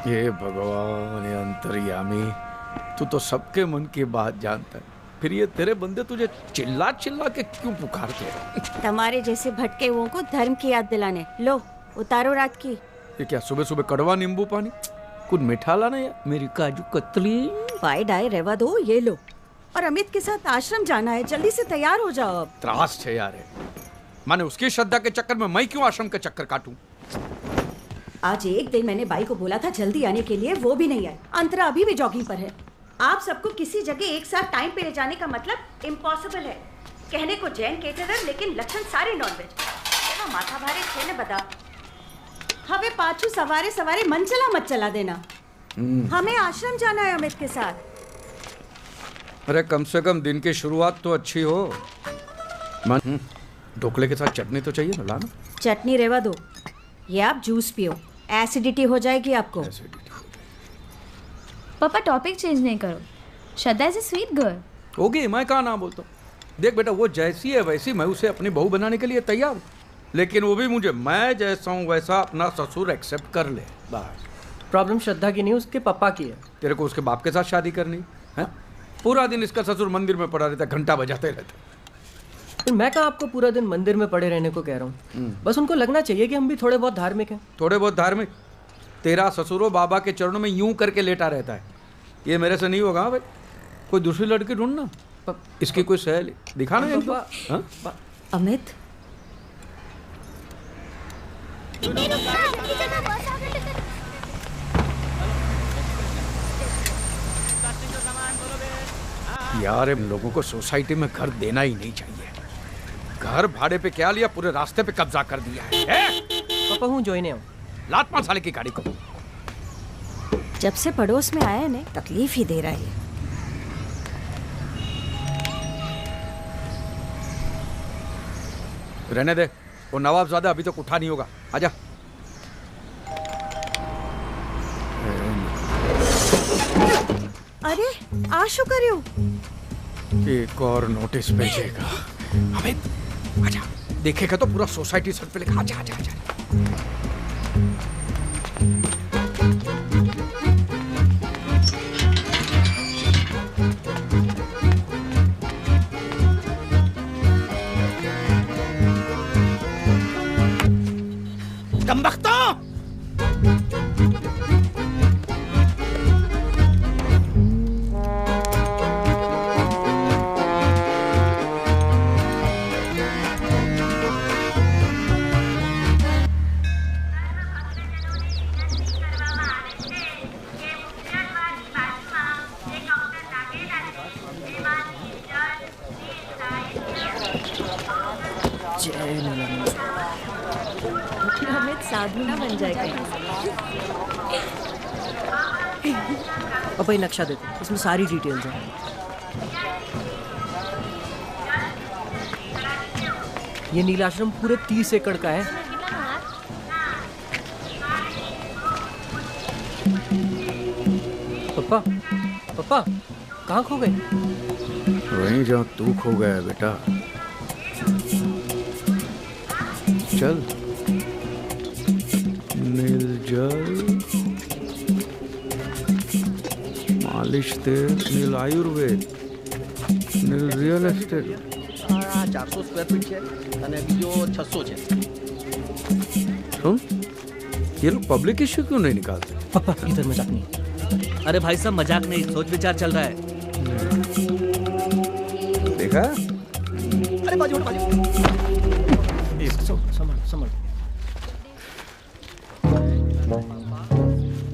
हे भगवान, ये अंतर्यामी, तू तो सबके मन की बात जानता है, फिर ये तेरे बंदे तुझे चिल्ला चिल्ला के क्यों पुकारते हैं? तुम्हारे जैसे भटके हुओं को धर्म की याद दिलाने। लो उतारो रात की। ये क्या सुबह सुबह कड़वा नींबू पानी? कुछ मीठा लाना या मेरी काजू कतली? पाई डाय रेवा दो, ये लो। और अमित के साथ आश्रम जाना है, जल्दी से तैयार हो जाओ अब। त्रास है यार, माने उसकी श्रद्धा के चक्कर में मैं क्यों आश्रम के चक्कर काटूं? आज एक दिन मैंने बाई को बोला था जल्दी आने के लिए, वो भी नहीं आए। अंतरा अभी भी जॉगिंग पर है। आप सबको किसी जगह एक साथ टाइम पे ले जाने का मतलब इम्पॉसिबल है। कहने को जैन केटरर, लेकिन लक्षण सारे नॉनवेज। माथा भारे छे ने बता। हमें पाछू सवारे सवारे मन चला मत चला देना। हमें आश्रम जाना है अमित के साथ। अरे कम से कम दिन की शुरुआत तो अच्छी हो। मन ढोकले के साथ चटनी तो चाहिए ना, लाना। चटनी रेवा दो, ये आप जूस पियो, एसिडिटी हो जाएगी आपको। पापा टॉपिक चेंज नहीं करो। श्रद्धा इज ए स्वीट गर्ल। होगी, मैं कहाँ ना बोलता हूँ। देख बेटा, वो जैसी है वैसी मैं उसे अपनी बहू बनाने के लिए तैयार हूँ, लेकिन वो भी मुझे मैं जैसा हूँ वैसा अपना ससुर एक्सेप्ट कर ले, बस। प्रॉब्लम श्रद्धा की नहीं, उसके पापा की है। तेरे को उसके बाप के साथ शादी करनी है? पूरा दिन इसका ससुर मंदिर में पड़ा रहता, घंटा बजाते रहता। तो मैं कहाँ आपको पूरा दिन मंदिर में पड़े रहने को कह रहा हूँ। बस उनको लगना चाहिए कि हम भी थोड़े बहुत धार्मिक हैं। थोड़े बहुत धार्मिक? तेरा ससुरो बाबा के चरणों में यूं करके लेटा रहता है। ये मेरे से नहीं होगा भाई। कोई दूसरी लड़की ढूंढना, इसकी कोई सहेली दिखाना है। अमित, यार इन लोगों को सोसाइटी में घर देना ही नहीं चाहिए। घर भाड़े पे क्या लिया, पूरे रास्ते पे कब्जा कर दिया है। पापा हूँ जोइने हूँ। लात मार साले की गाड़ी को। जब से पड़ोस में आया ने तकलीफ ही दे रहा है। रहने दे, वो नवाबजादा अभी तक उठा नहीं होगा। आजा। अरे आशु करियो, एक और नोटिस भेजेगा। अमित आजा, देखेगा तो पूरा सोसाइटी सर पे लिखा। आजा आजा आजा। कमबख्तो! अमित साधु ना बन जाएगा। पापा ये नक्शा देखो, इसमें सारी डिटेल्स हैं। ये नीलाश्रम पूरे 30 एकड़ का है। पापा पापा कहाँ खो गए? वहीं जहाँ तू खो गया बेटा। चल। नील जल, मालिश तेल, नील आयुर्वेद, नील रियल एस्टेट। 400 સ્ક્વેર ફીટ છે અને બીજો 600 છે। सुन, ये लोग पब्लिक इश्यू क्यों नहीं निकालते? पापा इधर मजाक नहीं। अरे भाई साहब मजाक नहीं, सोच विचार चल रहा है। देखा? अरे बाजू हटो, बाजू। संभाल संभाल।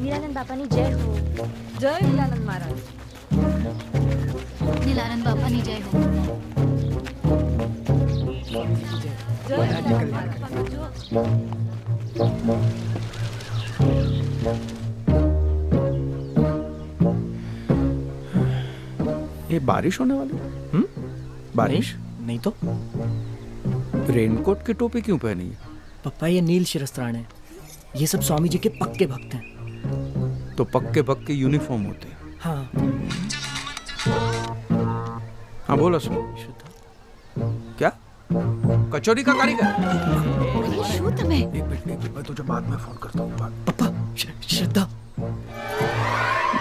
नीलानंद बापानी जय हो। जय नीलानंद महाराज। नीलानंद बापानी जय हो। ये बारिश होने वाली? बारिश? नहीं तो। रेनकोट की टोपी क्यों पहनी है? पापा ये नील शिरस्त्राण है। ये सब स्वामी जी के पक्के भक्त हैं। तो पक्के पक्के यूनिफॉर्म होते हैं। हाँ हाँ बोलो सुनो। क्या? कचौरी का कारीगर? शूट में। एक मिनट मैं तुझे बाद में फोन करता हूँ। पापा श्रद्धा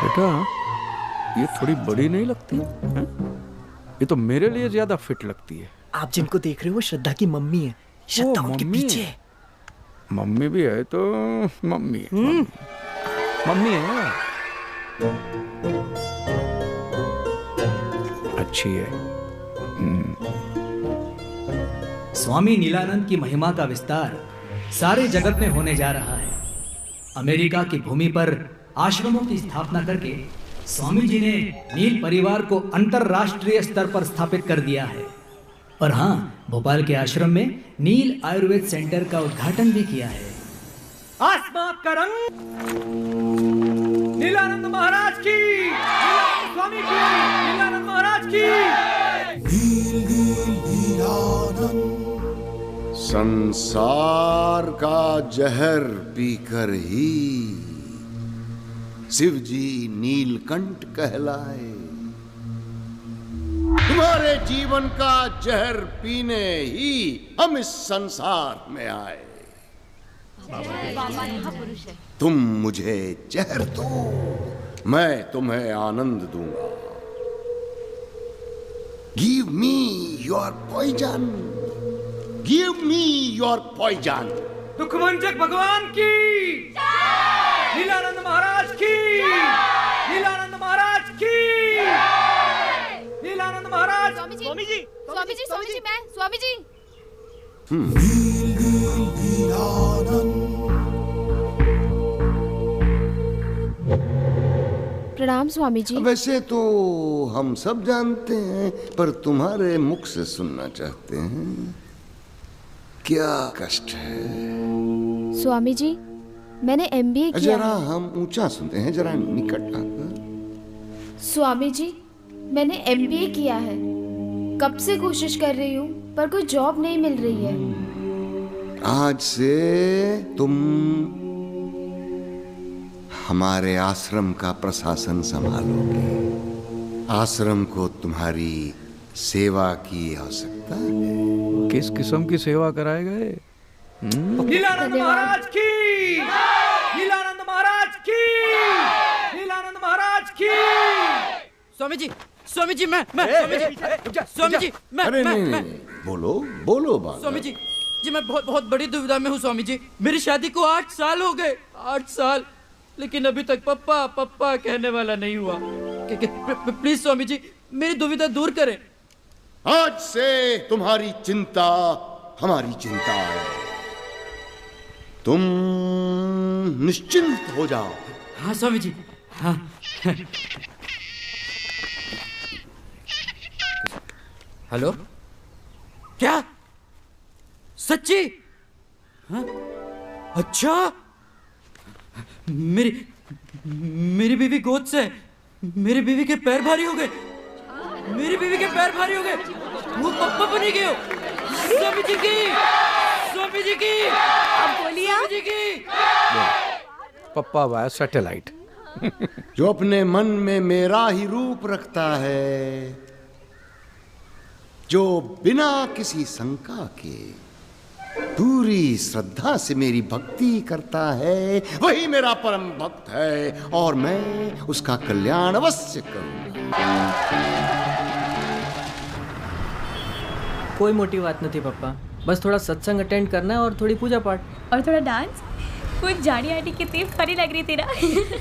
बेटा ये थोड़ी बड़ी नहीं लगती हैं? ये तो मेरे लिए ज्यादा फिट लगती है। आप जिनको देख रहे हो वो श्रद्धा की मम्मी है। श्रद्धा उनके मम्मी पीछे है। है। मम्मी भी है तो मम्मी है। मम्मी है, अच्छी है। स्वामी नीलानंद की महिमा का विस्तार सारे जगत में होने जा रहा है। अमेरिका की भूमि पर आश्रमों की स्थापना करके स्वामी जी ने नील परिवार को अंतरराष्ट्रीय स्तर पर स्थापित कर दिया है। और हाँ, भोपाल के आश्रम में नील आयुर्वेद सेंटर का उद्घाटन भी किया है। आसमां का रंग नीलानंद महाराज की, नीलानंद स्वामी की, नीलानंद महाराज की। संसार का जहर पीकर ही शिव जी नीलकंठ कहलाए। तुम्हारे जीवन का जहर पीने ही हम इस संसार में आए। तुम मुझे जहर दो, मैं तुम्हें आनंद दूंगा। Give me your poison, give me your poison. दुखभंजक भगवान की, नीलानंद महाराज की, नीलानंद महाराज की, नीलानंद महाराज। स्वामी जी मैं स्वामी जी। प्रणाम स्वामी जी। वैसे तो हम सब जानते हैं, पर तुम्हारे मुख से सुनना चाहते हैं। क्या कष्ट है? स्वामी जी मैंने MBA किया जरा है। हम ऊंचा सुनते हैं, जरा निकट आकर। स्वामी जी मैंने MBA किया है। कब से कोशिश कर रही हूँ पर कोई जॉब नहीं मिल रही है। आज से तुम हमारे आश्रम का प्रशासन संभालोगे। आश्रम को तुम्हारी सेवा की आवश्यकता है। किस किस्म की सेवा कराए गए? नीलानंद महाराज की, नीलानंद महाराज की, नीलानंद महाराज की। स्वामी जी मैं स्वामी जी मैं अरे नहीं, बोलो बोलो बाबा। स्वामी जी मैं बहुत बड़ी दुविधा में हूँ स्वामी जी। मेरी शादी को 8 साल हो गए, 8 साल, लेकिन अभी तक पप्पा पप्पा कहने वाला नहीं हुआ। प्लीज स्वामी जी मेरी दुविधा दूर करें। आज से तुम्हारी चिंता हमारी चिंता है। तुम निश्चिंत हो जाओ। हाँ स्वामी जी, हाँ। हेलो, क्या सच्ची? हाँ? अच्छा, मेरी बीवी गोद से, मेरी बीवी के पैर भारी हो गए, मेरी बीवी के पैर भारी हो गए, वो पप्पा बनी गए हो। स्वामी जी की, स्वामी जी की, अब बोलिए आप। स्वामी जी की। पप्पा वाया सैटेलाइट। जो अपने मन में मेरा ही रूप रखता है, जो बिना किसी शंका के पूरी श्रद्धा से मेरी भक्ति करता है, वही मेरा परम भक्त है और मैं उसका कल्याण अवश्य करूंगा। कोई मोटी बात नहीं थी पापा, बस थोड़ा सत्संग अटेंड करना है और थोड़ी पूजा पाठ और थोड़ा डांस। कुछ जाड़ी आटी कितनी फनी लग रही तेरा।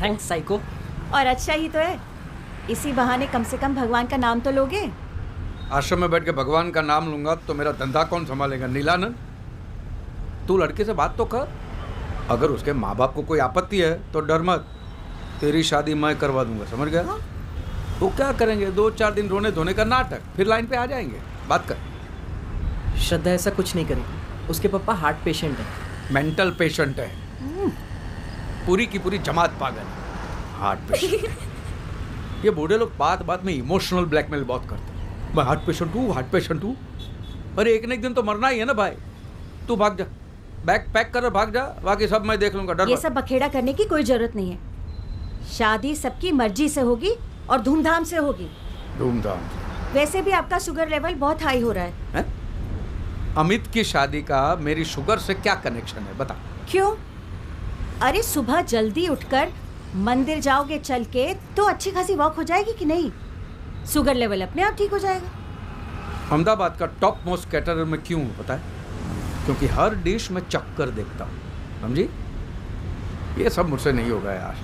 Thanks psycho. और अच्छा ही तो है, इसी बहाने कम से कम भगवान का नाम तो लोगे। आश्रम में बैठ के भगवान का नाम लूंगा तो मेरा धंधा कौन संभालेगा? नीलानंद, तू लड़के से बात तो कर। अगर उसके माँ बाप को कोई आपत्ति है तो डर मत, तेरी शादी मैं करवा दूंगा, समझ गया? तो क्या करेंगे, 2-4 दिन रोने धोने का नाटक, फिर लाइन पे आ जाएंगे। बात कर। श्रद्धा ऐसा कुछ नहीं करेगी, उसके पापा हार्ट पेशेंट है। मेंटल पेशेंट है, पूरी की पूरी जमात पागल है। Heart patient. ये बूढ़े लोग बात बात में इमोशनल ब्लैकमेल बहुत करते हैं। मैं हार्ट पेशेंट हूँ, हार्ट पेशेंट हूँ। अरे एक न एक दिन तो मरना ही है ना भाई। तू भाग जा, बैग पैक कर भाग जा, बाकी सब मैं देख लूंगा। डर ये मत। सब बखेड़ा करने की कोई जरूरत नहीं है। शादी सबकी मर्जी से होगी और धूमधाम से होगी। धूमधाम। वैसे भी आपका शुगर लेवल बहुत हाई हो रहा है। अमित की शादी का मेरी शुगर से क्या कनेक्शन है, बता। क्यों? अरे सुबह जल्दी उठकर मंदिर जाओगे चल के तो अच्छी खासी वॉक हो जाएगी कि नहीं? शुगर लेवल अपने आप ठीक हो जाएगा। अहमदाबाद का टॉप मोस्ट कैटरर में क्यों हूं पता है? क्योंकि हर डिश में चक्कर देखता हूँ, समझी? ये सब मुझसे नहीं होगा यार।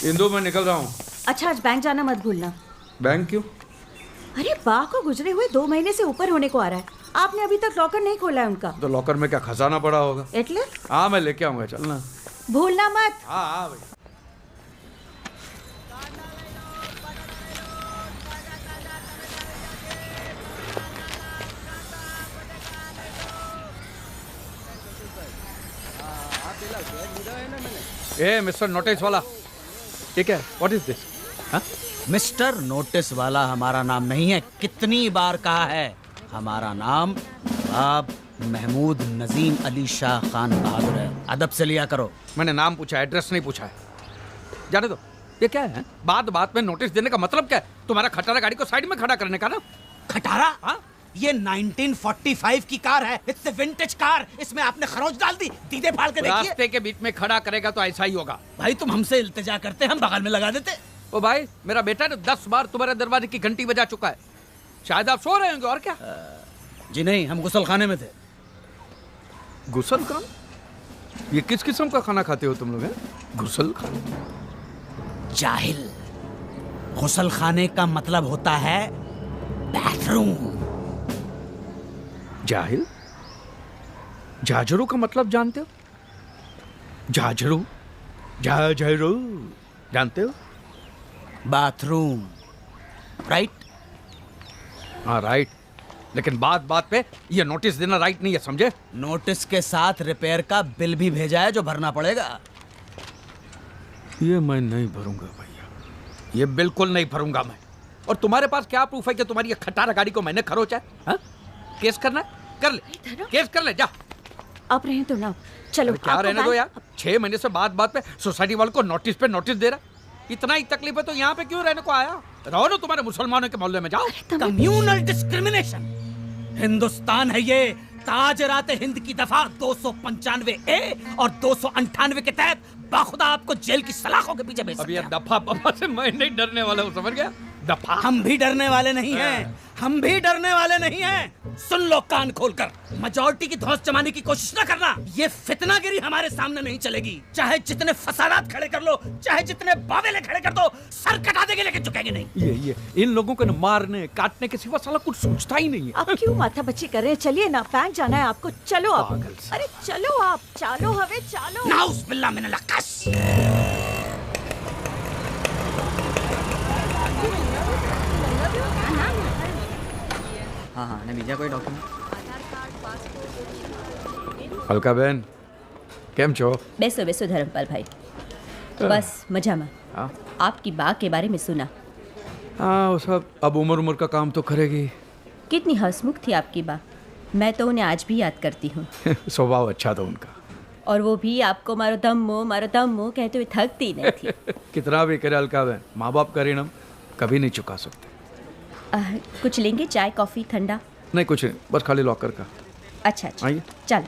इंदु मैं निकल रहा हूँ। अच्छा आज बैंक जाना मत भूलना। बैंक क्यों? अरे बा को गुजरे हुए 2 महीने से ऊपर होने को आ रहा है, आपने अभी तक लॉकर नहीं खोला है उनका। तो लॉकर में क्या खजाना पड़ा होगा? एटले? हाँ मैं लेके आऊंगा, चलना। भूलना मत। हाँ हाँ भाई। ए मिस्टर नोटिस वाला, ये क्या है? What is this? हाँ? मिस्टर नोटिस वाला हमारा नाम नहीं है। कितनी बार कहा है, हमारा नाम नवाब महमूद नजीम अली शाह खान बहादुर है। अदब से लिया करो। मैंने नाम पूछा है, एड्रेस नहीं पूछा है। जाने दो। ये क्या है? बात बात में नोटिस देने का मतलब क्या है? तुम्हारा खटारा गाड़ी को साइड में खड़ा करने का ना? खटारा? हाँ? ये 1945 की कार है। It's a vintage car. इसमें आपने खरोंच डाल दी। दीदे फाड़ के देखिए। रास्ते के बीच में खड़ा करेगा तो ऐसा ही होगा। भाई तुम हमसे इल्तिजा करते, हम बगल में लगा देते। ओ भाई, मेरा बेटा ने 10 बार तुम्हारे दरवाजे की घंटी बजा चुका है। शायद आप सो रहे होंगे, और क्या? जी नहीं, हम गुसल खाने में थे। गुसल खान? ये किस किस्म का खाना खाते हो तुम लोग? गुसल खान? जाहिल, गुसल खाने का मतलब होता है बाथरूम। जाहिल? जाजरू का मतलब जानते हो? जाजरू? जाजरू जानते हो? Bathroom, right? हाँ राइट, लेकिन बात बात पे ये नोटिस देना राइट नहीं है, समझे? नोटिस के साथ रिपेयर का बिल भी भेजा है जो भरना पड़ेगा। ये मैं नहीं भरूंगा भैया, ये बिल्कुल नहीं भरूंगा मैं। और तुम्हारे पास क्या प्रूफ है कि तुम्हारी ये खटारा गाड़ी को मैंने खरोचा है? हाँ? केस करना है? कर ले, केस कर ले, जा। आप रहे तो ना, चलो। क्या रहने दो यार, 6 महीने से बात बात पे सोसाइटी वालों को नोटिस पे नोटिस दे रहा। इतना ही तकलीफ है तो यहाँ पे क्यों रहने को आया? रहो ना तुम्हारे मुसलमानों के मोहल्ले में, जाओ। Communal discrimination. हिंदुस्तान है ये। ताजरात हिंद की दफा 295A और 298 के तहत बाखुदा आपको जेल की सलाखों के पीछे भेज सकते हैं। अब ये दफा पापा से मैं नहीं डरने वाला हूँ, समझ गया? दफा। हम भी डरने वाले नहीं हैं। हम भी डरने वाले नहीं हैं। सुन लो कान खोलकर, मेजॉरिटी की धौंस जमाने की कोशिश न करना। ये फितनागिरी हमारे सामने नहीं चलेगी। चाहे जितने फसादात खड़े कर लो, चाहे जितने बावेले खड़े कर दो, सर कटा देंगे लेकिन झुकेंगे नहीं। ये इन लोगों को न मारने काटने के सिवा साला कुछ सोचता ही नहीं है। आप क्यों माथा बच्ची कर रहे हैं? चलिए ना, बैंक जाना है आपको। चलो आप। अरे चलो आप, चालो हवे चालो। नाउस बिल्ला मिनल अक्कस। हाँ ने बीजा कोई डॉक्यूमेंट? अलका बेन केम छो? बेसो बेसो धर्मपाल भाई, बस मजामा। हाँ? आपकी बात के बारे में सुना। हाँ वो सब अब उम्र का काम तो करेगी। कितनी हंसमुख थी आपकी बा, मैं तो उन्हें आज भी याद करती हूँ। स्वभाव अच्छा था उनका। और वो भी आपको मारो दम्मो कहते हुए थकती नहीं थी। कितना भी करे अलका बेन, माँ बाप का ऋण कभी नहीं चुका सकते। कुछ लेंगे? चाय कॉफी ठंडा? नहीं कुछ नहीं, बस खाली लॉकर का। अच्छा अच्छा आइए। चल।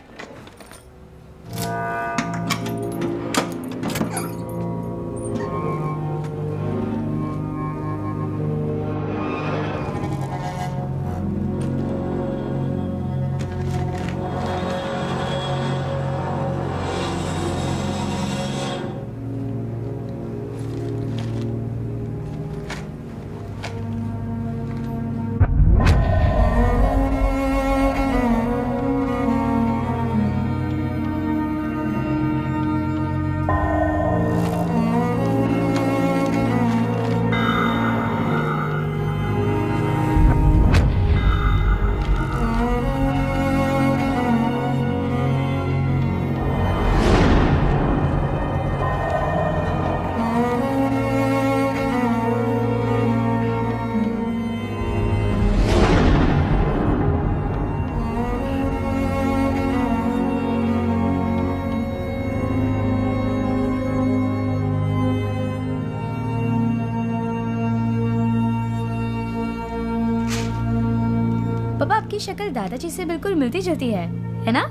पापा आपकी शक्ल दादाजी से बिल्कुल मिलती जुलती है ना?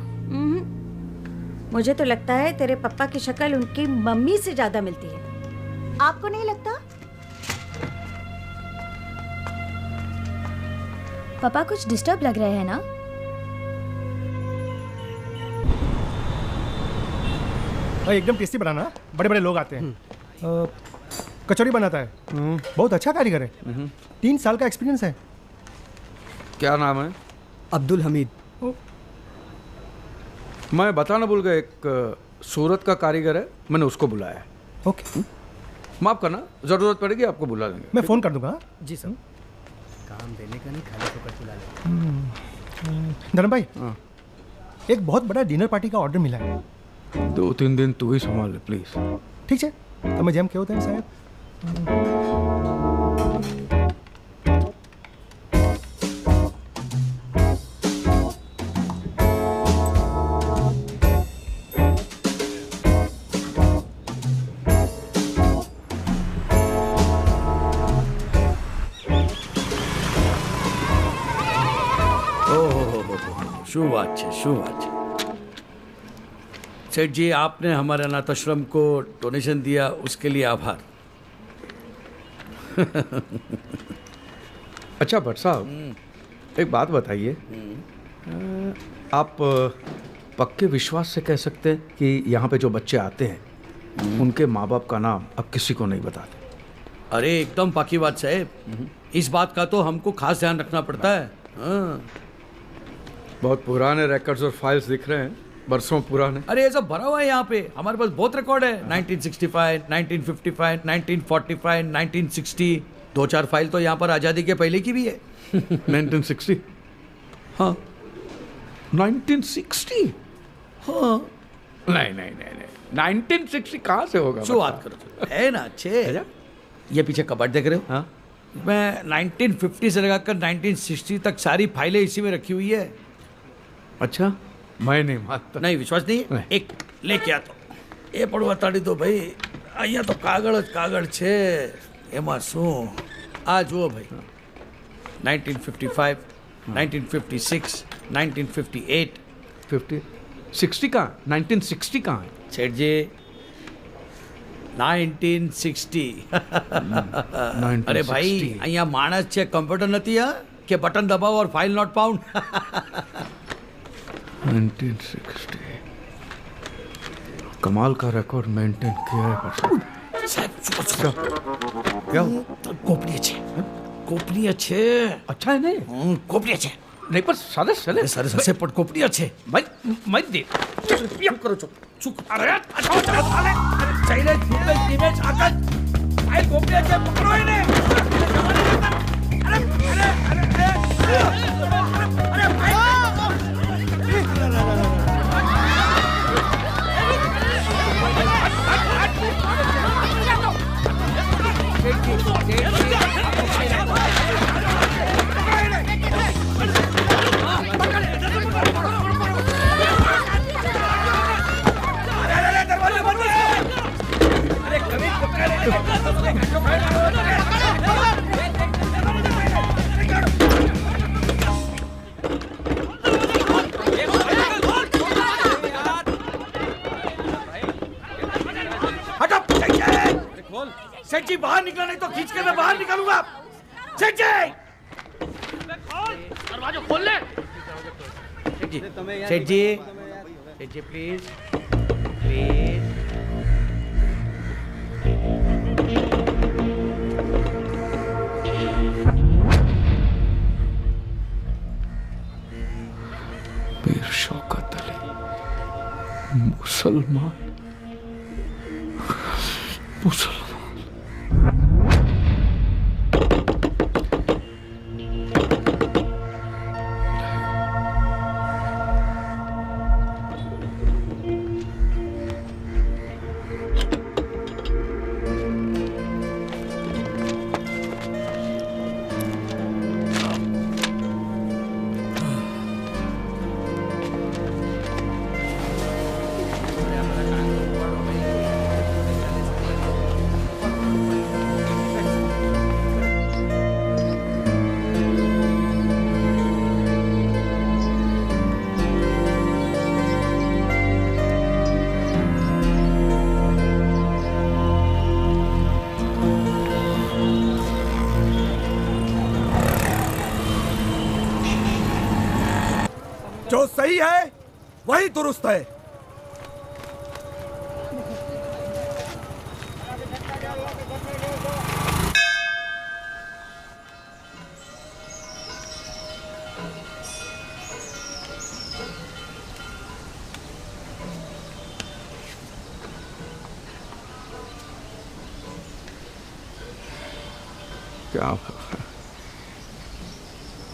मुझे तो लगता है तेरे पापा की शक्ल उनकी मम्मी से ज्यादा मिलती है। आपको नहीं लगता? पापा कुछ डिस्टर्ब लग रहे हैं ना? भाई एकदम टेस्टी बनाना, बड़े बड़े लोग आते हैं। कचौरी बनाता है, बहुत अच्छा कारीगर है। 3 साल का एक्सपीरियंस है। क्या नाम है? अब्दुल हमीद। मैं बताना भूल गया, एक सूरत का कारीगर है, मैंने उसको बुलाया है। ओके। माफ करना, जरूरत पड़ेगी आपको बुला लेंगे। मैं फ़ोन कर दूंगा। जी सर। काम देने का नहीं, खाने को कर बुला ले। धर्म भाई, एक बहुत बड़ा डिनर पार्टी का ऑर्डर मिला है। 2-3 दिन तू ही संभाल ले प्लीज। ठीक है, તમે જેમ કહો તેમ સાહેબ। શું વાત છે, શું વાત છે। सेठ जी, आपने हमारे अनाथ आश्रम को डोनेशन दिया, उसके लिए आभार। अच्छा भट्ट साहब, एक बात बताइए, आप पक्के विश्वास से कह सकते हैं कि यहाँ पे जो बच्चे आते हैं उनके माँ बाप का नाम अब किसी को नहीं बताते? अरे एकदम पाकी बात साहब, इस बात का तो हमको खास ध्यान रखना पड़ता है। हाँ। बहुत पुराने रिकॉर्ड्स और फाइल्स दिख रहे हैं, बरसों पुराने। अरे ये सब भरा हुआ है यहाँ पे, हमारे पास बहुत रिकॉर्ड है। 1965, 1955, 1945, 1960, 2-4 फाइल तो यहाँ पर आज़ादी के पहले की भी है। 1960? हाँ 1960? हाँ। नहीं नहीं नहीं नहीं, 1960 कहाँ से होगा? जो बात करो है ना अच्छे। ये पीछे कबर्ड देख रहे हो? हाँ। मैं 1950 से लगाकर 1960 तक सारी फाइलें इसी में रखी हुई है। अच्छा, मैं नहीं मानता। नहीं विश्वास नहीं, एक लेके आता हूँ। ये પડવા તાડી દો ભાઈ, અહીંયા તો કાગળ જ કાગળ છે, એમાં શું? આ જુઓ ભાઈ, 1955, 1956, 1958, 60 कहाँ? 1960 कहाँ है? सेठ जी 1960। अरे भाई, અહીંયા માણસ છે, કમ્પ્યુટર નથી હા કે બટન દબાવો और फाइल नॉट फाउंड। 1960 कमाल का रिकॉर्ड मेंटेन किया है भट्ट साहब। क्या गोपनीय छे, गोपनीय छे। अच्छा है नहीं? गोपनीय छे नहीं पर सारे चले सारे सबसे पट गोपनीय छे। भाई मैं दे चुप करो, चुप। अरे अच्छा चलो साले, अरे चाहिए फुटबॉल इमेज आकर फाइल गोपनीय छे, पकड़ो इन्हें। अरे अरे अरे अरे भाई, सेठ जी बाहर निकला, नहीं तो खींच के मैं बाहर निकालूंगा। सेठ जी दरवाजा खोल ले। सेठ जी, सेठ जी, सेठ जी प्लीज प्लीज। मीर शौकत अली मुसलमान मुसलमान। जो सही है वही दुरुस्त है।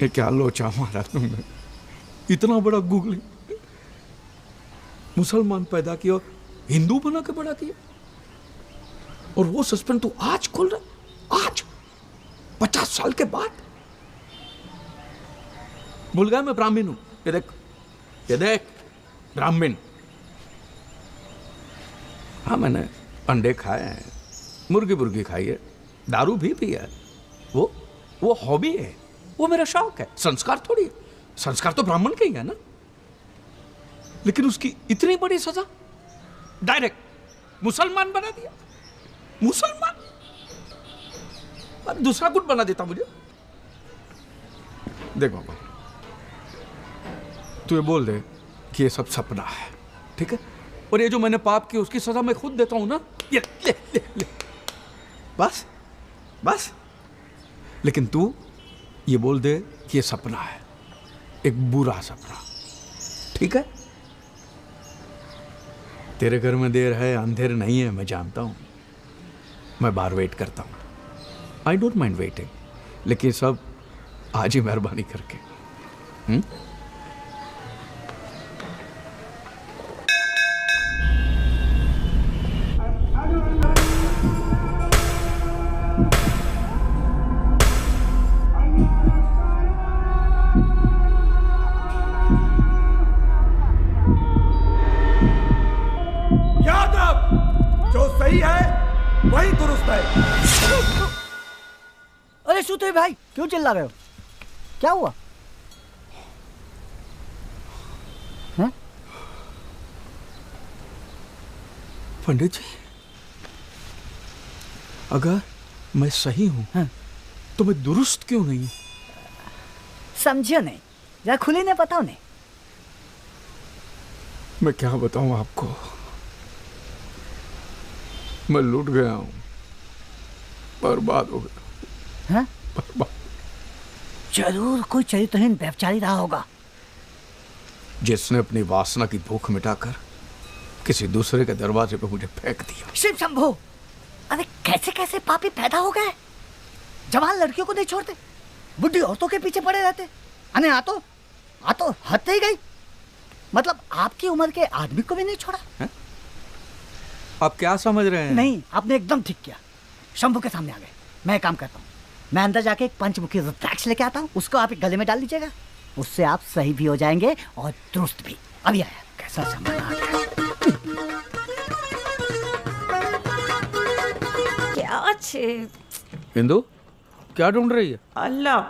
ये क्या लोचा मारा तुमने, इतना बड़ा गूगली मुसलमान पैदा किया, हिंदू बना के बड़ा किया, और वो सस्पेंस तू आज खोल रहा, आज 50 साल के बाद। भूल गया मैं ब्राह्मण हूं, ये देख ब्राह्मण। हाँ मैंने अंडे खाए हैं, मुर्गी खाई है, दारू भी पी है, वो हॉबी है, वो मेरा शौक है, संस्कार थोड़ी है। संस्कार तो ब्राह्मण के ही है ना। लेकिन उसकी इतनी बड़ी सजा, डायरेक्ट मुसलमान बना दिया, मुसलमान। और दूसरा कुछ बना देता मुझे। देख बाबा, तू ये बोल दे कि ये सब सपना है, ठीक है, और ये जो मैंने पाप किया उसकी सजा मैं खुद देता हूं ना, ये ले, ले, ले। बस। लेकिन तू ये बोल दे कि ये सपना है, एक बुरा सपना, ठीक है। तेरे घर में देर है अंधेर नहीं है, मैं जानता हूं, मैं बाहर वेट करता हूं, आई डोंट माइंड वेटिंग, लेकिन सब आज ही मेहरबानी करके। याद रख, जो सही है वही दुरुस्त है। अरे सूते भाई, क्यों चिल्ला रहे हो? क्या हुआ? हैं? पंडित जी, अगर मैं सही हूं तो मैं दुरुस्त क्यों नहीं? समझियो नहीं, जरा खुली ने बताओ नहीं। मैं क्या बताऊं आपको, मैं लूट गया हूं, बर्बाद हो गया। हैं? बर्बाद। जरूर कोई चरित्रहीन व्यभिचारी रहा होगा, जिसने अपनी वासना की भूख मिटाकर किसी दूसरे के दरवाजे पे मुझे फेंक दिया। शिव शंभो, अरे कैसे कैसे पापी पैदा हो गए। जवान लड़कियों को नहीं छोड़ते, बुढ़ी औरतों के पीछे पड़े रहते। अने आ तो हद ही गई, मतलब आपकी उम्र के आदमी को भी नहीं छोड़ा। है? आप क्या समझ रहे हैं? नहीं, आपने एकदम ठीक किया। शंभू के सामने आ गए। मैं एक काम करता हूँ, मैं अंदर जाके एक पंचमुखी रुद्राक्ष लेके आता हूँ, उसको आप एक गले में डाल दीजिएगा, उससे आप सही भी हो जाएंगे और दुरुस्त भी। अभी आया, कैसा सामान आ गया। क्या छे हिंदू, क्या ढूंढ रही है? अल्लाह,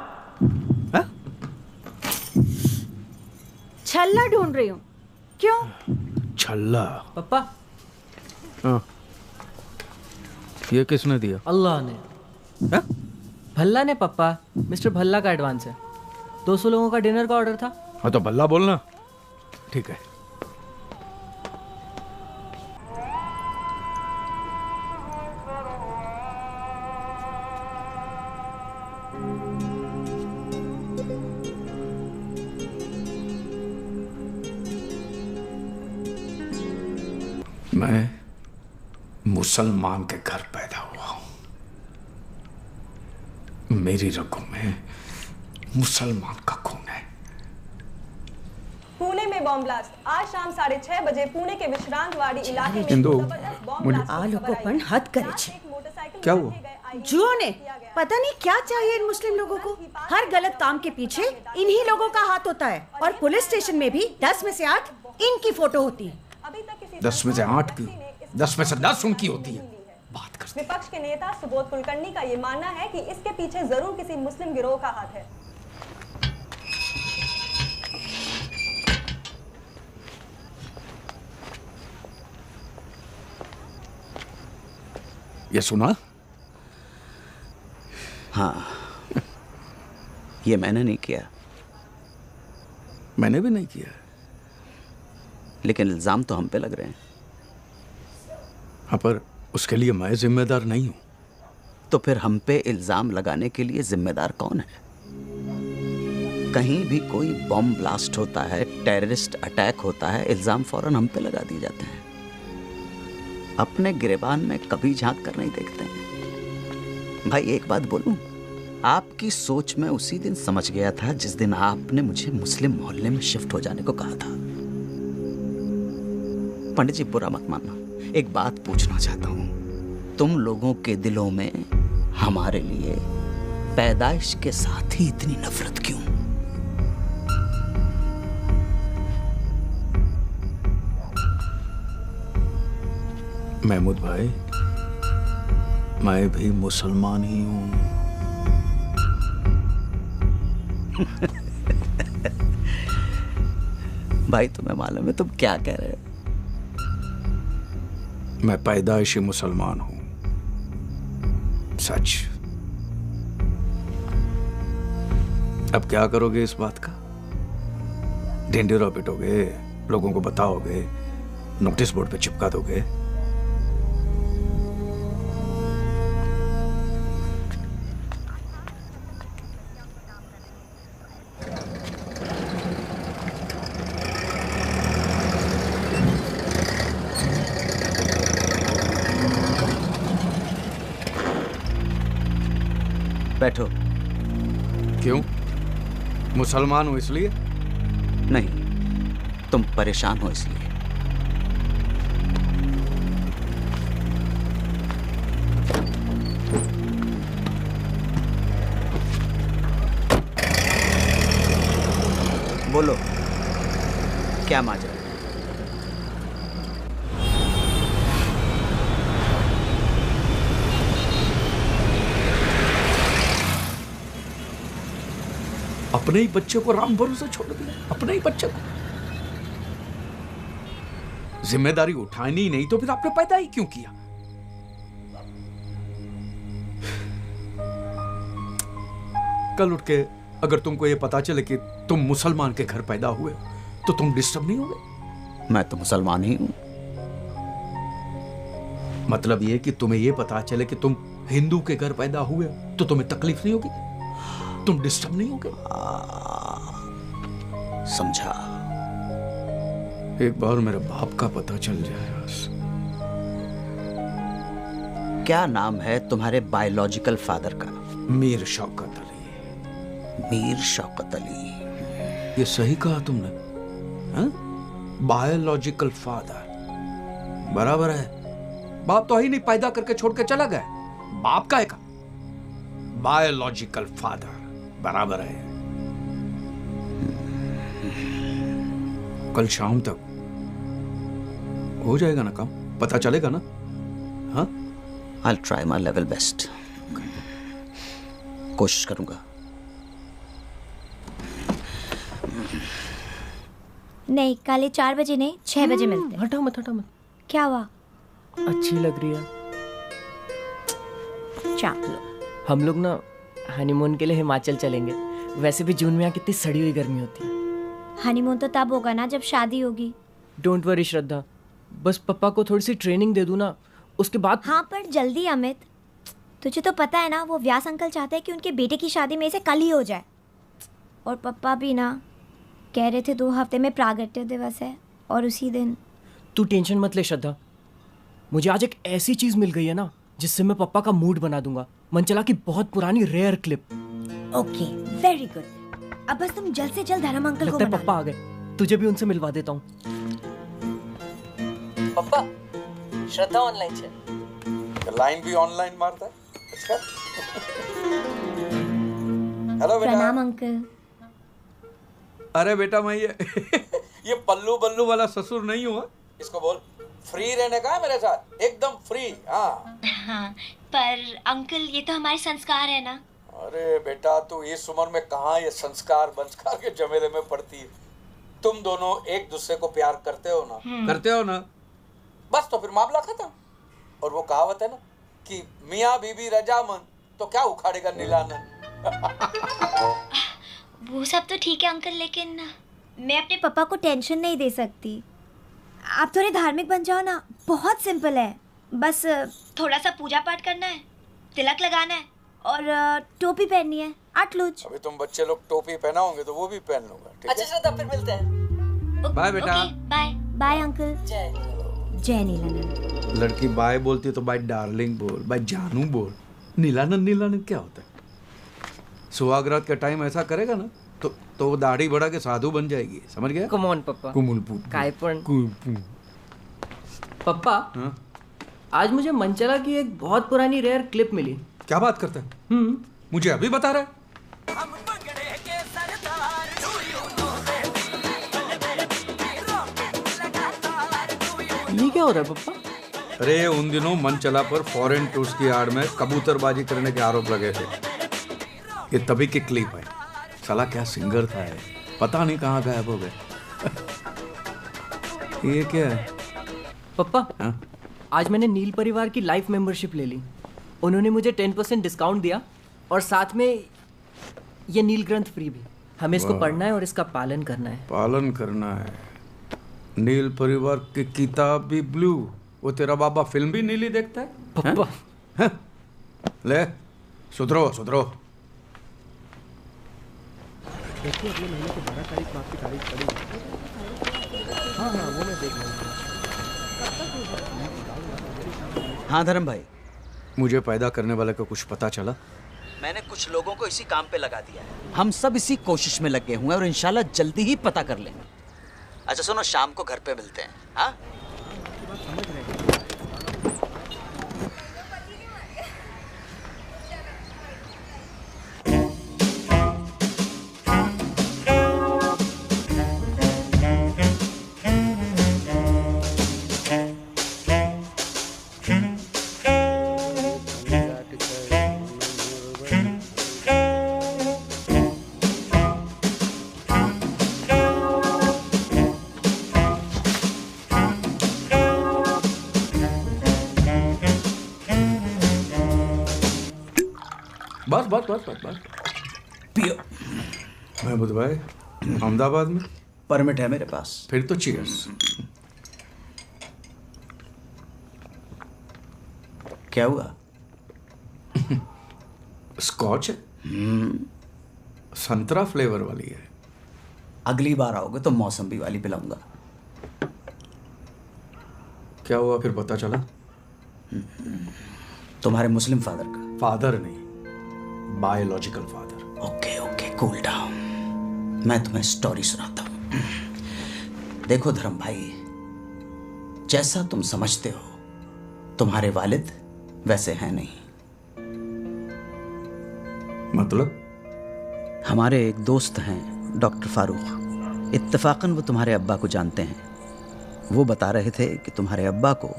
छल्ला ढूंढ रही हूँ। क्यों? छल्ला? पप्पा, हाँ, ये किसने दिया? अल्लाह ने। हा? भल्ला ने पप्पा, मिस्टर भल्ला का एडवांस है। 200 लोगों का डिनर का ऑर्डर था। हाँ तो भल्ला बोलना, ठीक है। मैं मुसलमान के घर पैदा हुआ हूं, मेरी रगों में मुसलमान का खून है। पुणे में बॉम्ब ब्लास्ट। आज शाम 6:30 बजे पुणे के विश्रांतवाड़ी इलाके में हिंदू, जबरदस्त बॉम्ब ब्लास्ट आ लोगों पण हद करे छे। क्या हुआ? जुओं ने पता नहीं क्या चाहिए इन मुस्लिम लोगों को। हर गलत काम के पीछे इन्हीं लोगों का हाथ होता है। और पुलिस स्टेशन में भी 10 में से 8 इनकी फोटो होती है। 10 में से 8 की, 10 में से 10 उनकी होती है। बात कर। विपक्ष के नेता सुबोध कुलकर्णी का ये मानना है कि इसके पीछे जरूर किसी मुस्लिम गिरोह का हाथ है। ये सुना? हाँ, ये मैंने नहीं किया। मैंने भी नहीं किया। लेकिन इल्जाम तो हम पे लग रहे हैं। हाँ, पर उसके लिए मैं जिम्मेदार नहीं हूं। तो फिर हम पे इल्जाम लगाने के लिए जिम्मेदार कौन है? कहीं भी कोई बॉम्ब ब्लास्ट होता है, टेररिस्ट अटैक होता है, इल्जाम फौरन हम पे लगा दिए जाते हैं। अपने गिरेबान में कभी झांक कर नहीं देखते हैं। भाई एक बात बोलूं, आपकी सोच में उसी दिन समझ गया था जिस दिन आपने मुझे मुस्लिम मोहल्ले में शिफ्ट हो जाने को कहा था। पंडित जी बुरा मत मानना, एक बात पूछना चाहता हूं, तुम लोगों के दिलों में हमारे लिए पैदाइश के साथ ही इतनी नफरत क्यों? महमूद भाई, मैं भी मुसलमान ही हूं। भाई तुम्हें मालूम है तुम क्या कह रहे हो? मैं पैदाइशी मुसलमान हूं, सच। अब क्या करोगे इस बात का? ढिंढेरा पिटोगे, लोगों को बताओगे, नोटिस बोर्ड पे चिपका दोगे? बैठो। क्यों? मुसलमान हो इसलिए? नहीं, तुम परेशान हो इसलिए। बोलो, क्या माजरा? अपने ही बच्चे को राम भरोसे छोड़ दिया, अपने ही बच्चे को। जिम्मेदारी उठानी नहीं तो फिर आपने पैदा ही क्यों किया? कल उठ के अगर तुमको ये पता चले कि तुम मुसलमान के घर पैदा हुए तो तुम डिस्टर्ब नहीं होगे? मैं तो मुसलमान ही हूं। मतलब ये कि तुम्हें ये पता चले कि तुम हिंदू के घर पैदा हुए तो तुम्हें तकलीफ नहीं होगी? तुम डिस्टर्ब नहीं होगे? समझा। एक बार मेरे बाप का पता चल जाए बस। क्या नाम है तुम्हारे बायोलॉजिकल फादर का? मीर शौकत अली। मीर शौकत अली। ये सही कहा तुमने, बायोलॉजिकल फादर बराबर है। बाप तो ही नहीं, पैदा करके छोड़ के चला गया। बाप का एक बायोलॉजिकल फादर बराबर है। कल शाम तक हो जाएगा ना काम? पता चलेगा ना? हाँ, I'll try my level best. कोशिश करूंगा। नहीं, कल 4 बजे नहीं, 6 बजे मिलते हैं। हटा मत, हटा मत। क्या हुआ? अच्छी लग रही है। चाप लो। हम लोग ना हनीमून के लिए हिमाचल चलेंगे। वैसे भी जून में यहाँ कितनी सड़ी हुई गर्मी होती है। हनीमून तो तब होगा ना जब शादी होगी। डोंट वरी श्रद्धा, बस पापा को थोड़ी सी ट्रेनिंग दे दूँ ना, उसके बाद। हाँ पर जल्दी अमित, तुझे तो पता है ना वो व्यास अंकल चाहते हैं कि उनके बेटे की शादी में से कल ही हो जाए। और पापा भी ना कह रहे थे 2 हफ्ते में प्रागट्य दिवस है और उसी दिन। तू टेंशन मत ले श्रद्धा, मुझे आज एक ऐसी चीज मिल गई है ना जिससे मैं पापा का मूड बना दूंगा। मनचला की बहुत पुरानी rare clip. Okay, very good. अब बस तुम जल्द से जल्द धर्म अंकल को लगता है पापा आ गए, तुझे भी उनसे मिलवा देता हूँ। पापा, श्रद्धा ऑनलाइन है। लाइन भी ऑनलाइन मारता है। अच्छा। हेलो बेटा। प्रणाम अंकल। अरे बेटा, मैं ये पल्लू बल्लू वाला ससुर नहीं हुआ। इसको बोल फ्री रहने का है मेरे साथ, एकदम फ्री। हाँ, पर अंकल ये तो हमारे संस्कार है ना। अरे बेटा, तू इस उम्र में कहाँ ये संस्कार बंस्कार के झमेले में पड़ती है? तुम दोनों एक दूसरे को प्यार करते हो ना? करते हो ना? बस तो फिर मामला खत्म। और वो कहावत है ना कि मियाँ बीबी रजामंद तो क्या उखाड़ेगा नीलानंद। वो सब तो ठीक है अंकल, लेकिन मैं अपने पापा को टेंशन नहीं दे सकती। आप थोड़े धार्मिक बन जाओ ना, बहुत सिंपल है। बस थोड़ा सा पूजा पाठ करना है, तिलक लगाना है और टोपी पहननी है, आटलूज। अभी तुम बच्चे लोग टोपी पहनाओगे तो वो भी पहन लूंगा, ठीक है? अच्छा श्रद्धा, फिर मिलते हैं। बाय बेटा। Bye bye uncle. जय नीलानंद। लड़की बाय बोलती है तो बाय डार्लिंग बोल, बाय जानू बोल। नीलानंद नीलानंद क्या होता है? सुहागरात का टाइम ऐसा करेगा ना तो वो दाढ़ी बढ़ा के साधु बन जाएगी, समझ गया? कम ऑन पप्पा। काय पण पप्पा, हाँ? आज मुझे मंचला की एक बहुत पुरानी रेयर क्लिप मिली। क्या बात करता है? मुझे अभी बता रहा है? ये क्या हो रहा है पप्पा? अरे उन दिनों मंचला पर फॉरेन टूर्स की आड़ में कबूतरबाजी करने के आरोप लगे थे। ये तभी की क्लिप है। साला क्या सिंगर था है, पता नहीं कहाँ गायब हो गए। ये क्या है पप्पा? हाँ? आज मैंने नील परिवार की लाइफ मेंबरशिप ले ली। उन्होंने मुझे 10% डिस्काउंट दिया और साथ में ये नील ग्रंथ फ्री भी। हमें इसको पढ़ना है और इसका पालन करना है। पालन करना है। नील परिवार की किताब भी ब्लू, वो तेरा बाबा फिल्म भी नीली देखता है पप्पा। है? ले सुधरो सुधरो। देखिए अगले महीने की 12 तारीख को आपकी तारीख पड़ी। हाँ वो मैं देख लूँगा। हाँ धर्म भाई, मुझे पैदा करने वाले को कुछ पता चला? मैंने कुछ लोगों को इसी काम पे लगा दिया है। हम सब इसी कोशिश में लगे हुए हैं और इंशाल्लाह जल्दी ही पता कर लेंगे। अच्छा सुनो, शाम को घर पे मिलते हैं। हाँ बस पियो। महमूद भाई, अहमदाबाद में परमिट है मेरे पास। फिर तो चीयर्स। क्या हुआ? स्कॉच है, संतरा फ्लेवर वाली है। अगली बार आओगे तो मौसम्बी वाली पिलाऊंगा। क्या हुआ फिर पता चला? तुम्हारे मुस्लिम फादर का। फादर नहीं, biological father. Okay okay, cool down. मैं तुम्हें स्टोरी सुनाता हूं। देखो धर्म भाई, जैसा तुम समझते हो तुम्हारे वालिद वैसे हैं नहीं। मतलब? हमारे एक दोस्त हैं डॉक्टर फारूक, इत्तेफाकन वो तुम्हारे अब्बा को जानते हैं। वो बता रहे थे कि तुम्हारे अब्बा को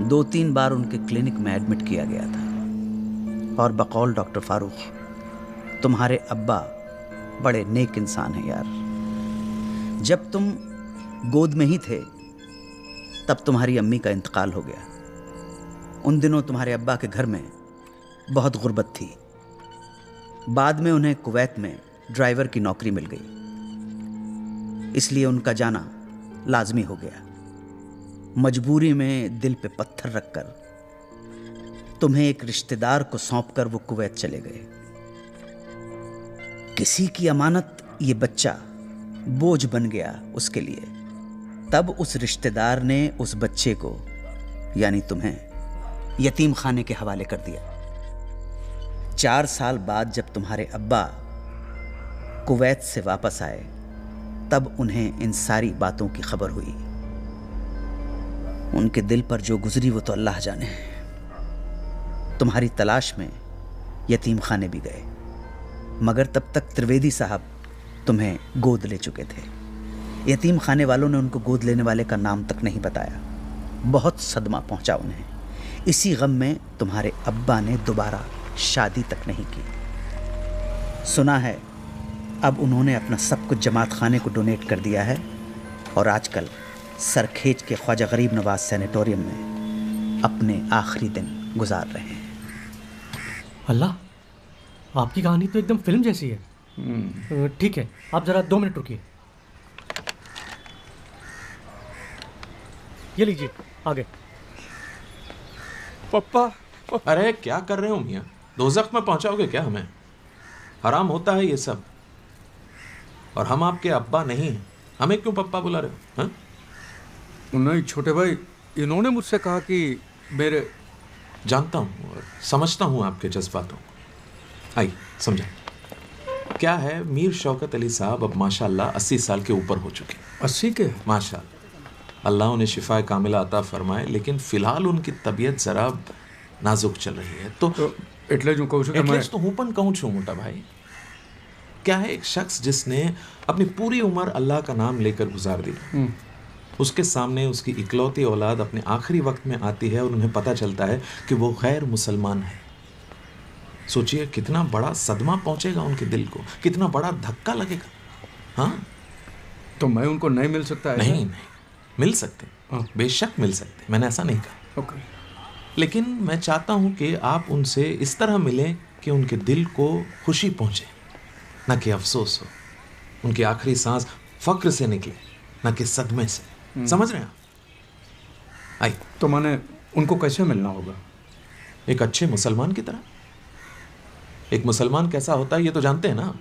2-3 बार उनके क्लिनिक में एडमिट किया गया था। और बकौल डॉक्टर फारूक, तुम्हारे अब्बा बड़े नेक इंसान हैं यार। जब तुम गोद में ही थे तब तुम्हारी अम्मी का इंतकाल हो गया। उन दिनों तुम्हारे अब्बा के घर में बहुत गुर्बत थी। बाद में उन्हें कुवैत में ड्राइवर की नौकरी मिल गई, इसलिए उनका जाना लाजमी हो गया। मजबूरी में दिल पे पत्थर रखकर तुम्हें एक रिश्तेदार को सौंपकर वो कुवैत चले गए। किसी की अमानत ये बच्चा बोझ बन गया उसके लिए। तब उस रिश्तेदार ने उस बच्चे को, यानी तुम्हें, यतीम खाने के हवाले कर दिया। 4 साल बाद जब तुम्हारे अब्बा कुवैत से वापस आए तब उन्हें इन सारी बातों की खबर हुई। उनके दिल पर जो गुजरी वो तो अल्लाह जाने। तुम्हारी तलाश में यतीम खाने भी गए, मगर तब तक त्रिवेदी साहब तुम्हें गोद ले चुके थे। यतीम खाने वालों ने उनको गोद लेने वाले का नाम तक नहीं बताया। बहुत सदमा पहुंचा उन्हें। इसी गम में तुम्हारे अब्बा ने दोबारा शादी तक नहीं की। सुना है अब उन्होंने अपना सब कुछ जमात खाने को डोनेट कर दिया है और आजकल सरखेज के ख्वाजा गरीब नवाज सैनिटोरियम में अपने आखिरी दिन गुजार रहे हैं। अल्लाह, आपकी कहानी तो एकदम फिल्म जैसी है। ठीक है, आप जरा 2 मिनट रुकिए। ये लीजिए आगे। पप्पा अरे क्या कर रहे हो मियाँ? दोज़ख में पहुंचाओगे क्या हमें? हराम होता है ये सब। और हम आपके अब्बा नहीं हैं, हमें क्यों पप्पा बुला रहे हो? हाँ? नहीं छोटे भाई, इन्होंने मुझसे कहा कि मेरे... जानता हूँ और समझता हूँ आपके जज्बातों को। आइए समझा। क्या है, मीर शौकत अली साहब अब माशाल्लाह 80 साल के ऊपर हो चुके। 80 के? माशाल्लाह, अल्लाह उन्हें शिफा कामिला अता फरमाए, लेकिन फिलहाल उनकी तबीयत जरा नाजुक चल रही है। तो એટલે જ હું કહું છું કે तो हूँ पण कहूँ छू मोटा भाई। क्या है, एक शख्स जिसने अपनी पूरी उम्र अल्लाह का नाम लेकर गुजार दी, उसके सामने उसकी इकलौती औलाद अपने आखिरी वक्त में आती है और उन्हें पता चलता है कि वो गैर मुसलमान है। सोचिए कितना बड़ा सदमा पहुंचेगा उनके दिल को, कितना बड़ा धक्का लगेगा। हाँ, तो मैं उनको नहीं मिल सकता है? नहीं, मिल सकते, बेशक मिल सकते, मैंने ऐसा नहीं कहा। ओके। लेकिन मैं चाहता हूं कि आप उनसे इस तरह मिलें कि उनके दिल को खुशी पहुंचे, न कि अफसोस हो। उनकी आखिरी सांस फक्र से निकले, न कि सदमे से। समझ रहे हैं आप? आइए। तो मैंने उनको कैसे मिलना होगा? एक अच्छे मुसलमान की तरह। एक मुसलमान कैसा होता है ये तो जानते हैं ना?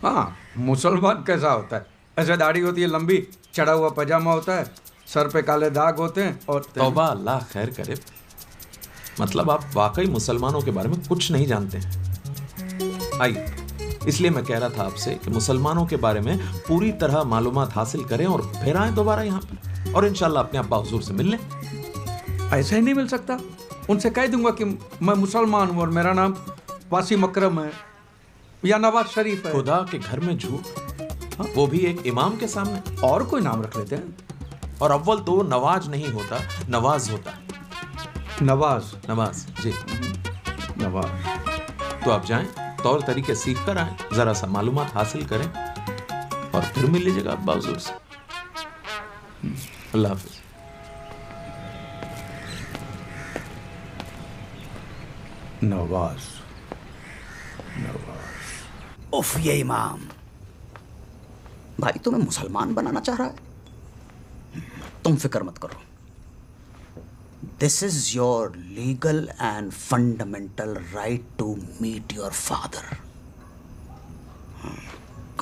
हाँ, मुसलमान कैसा होता है? ऐसे दाढ़ी होती है लंबी, चढ़ा हुआ पजामा होता है, सर पे काले दाग होते हैं और... तौबा, अल्लाह खैर करे। मतलब आप वाकई मुसलमानों के बारे में कुछ नहीं जानते हैं। आइए, इसलिए मैं कह रहा था आपसे कि मुसलमानों के बारे में पूरी तरह मालूमात हासिल करें और फिर आए दोबारा यहाँ पे और इंशाल्लाह अपने अब्बा हुजूर से मिल लें। ऐसे ही नहीं मिल सकता? उनसे कह दूंगा कि मैं मुसलमान हूँ और मेरा नाम वासिम अकरम है या नवाज शरीफ है। खुदा के घर में झूठ, वो भी एक इमाम के सामने। और कोई नाम रख लेते हैं। और अव्वल तो नवाज नहीं होता, नवाज होता। नवाज जी, नवाज। तो आप जाएं, तौर तरीके सीख कर आए, जरा सा मालूमात हासिल करें और फिर मिल लीजिएगा अब्बा हुजूर से। अल्लाह हाफिज। नवाज। उफ, ये इमाम भाई तुम्हें मुसलमान बनाना चाह रहा है। तुम फिक्र मत करो, this is your legal and fundamental right to meet your father.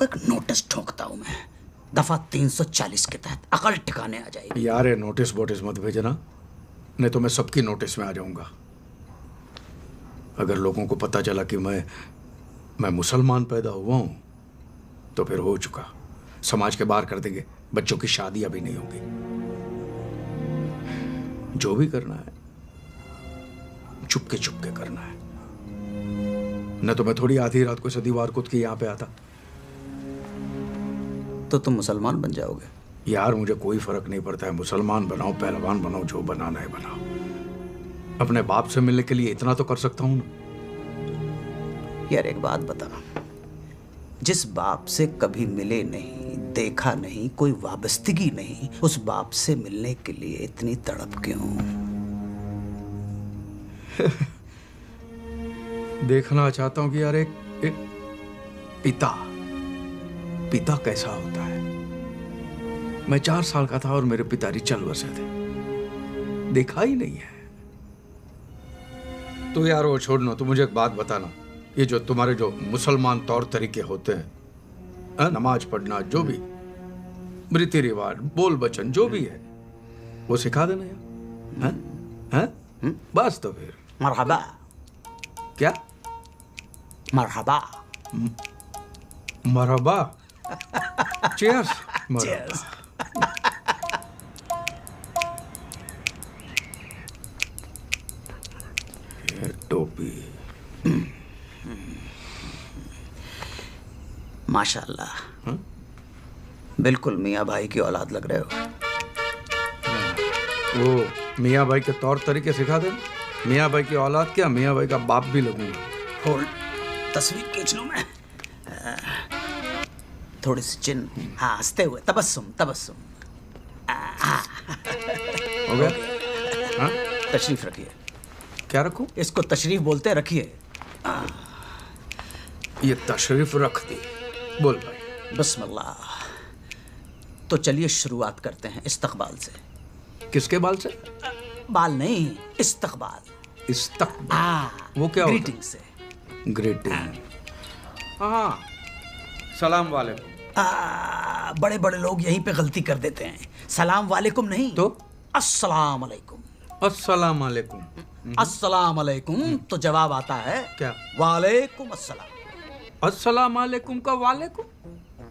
एक नोटिस ठोकता हूं मैं, दफा 340 के तहत अकल ठिकाने आ जाएगी। यार ये नोटिस वोटिस मत भेजना, नहीं तो मैं सबकी नोटिस में आ जाऊंगा। अगर लोगों को पता चला कि मैं मुसलमान पैदा हुआ हूं तो फिर हो चुका, समाज के बाहर कर देंगे, बच्चों की शादी अभी नहीं होगी। जो भी करना है चुपके चुपके करना है, न तो मैं थोड़ी आधी रात को सदीवार कूद के यहाँ पे आता। तो तुम मुसलमान बन जाओगे? यार मुझे कोई फर्क नहीं पड़ता है, मुसलमान बनाओ, पहलवान बनाओ, जो बनाना है बनाओ। अपने बाप से मिलने के लिए इतना तो कर सकता हूं ना। यार एक बात बता, जिस बाप से कभी मिले नहीं, देखा नहीं, कोई वाबस्तगी नहीं, उस बाप से मिलने के लिए इतनी तड़प क्यों? देखना चाहता हूं कि यार एक पिता कैसा होता है। मैं 4 साल का था और मेरे पिताजी चल बसे थे, देखा ही नहीं है। तो यार वो छोड़ना, तो मुझे एक बात बताना, ये जो तुम्हारे जो मुसलमान तौर तरीके होते हैं, नमाज पढ़ना, जो भी रीति रिवाज, बोल बचन, जो भी है वो सिखा देना यार। हैं? बस तो फिर मरहबा। क्या मरहबा? मरहबा। चीयर्स। चीयर्स। टोपी। माशाल्लाह, बिल्कुल मियाँ भाई की औलाद लग रहे हो। वो मियाँ भाई के तौर तरीके सिखा दे। मियाँ भाई की औलाद क्या, मियाँ भाई का बाप भी लगूंगा। होल्ड, तस्वीर खींच लूं मैं। थोड़ी सी चिन, हाँ, हंसते हुए, तबस्सुम तबस्सुम। हो गया? हाँ? तशरीफ रखिए। क्या रखूं? इसको तशरीफ बोलते, रखिए। ये तशरीफ रख दी। बोल भाई। बिस्मिल्लाह। तो चलिए शुरुआत करते हैं इस्तकबाल से। किसके बाल से? बाल नहीं, इस्तकबाल। इस्तकबाल वो क्या होता है? ग्रीटिंग से। ग्रीटिंग। हाँ, सलाम वालेकुम। बड़े बड़े लोग यहीं पे गलती कर देते हैं। सलाम वालेकुम नहीं तो अस्सलाम वालेकुम। अस्सलाम वालेकुम। अस्सलाम वालेकुम तो जवाब आता है क्या? वालेकुम अस्सलाम। अस्सलाम वालेकुम का वालेकुम,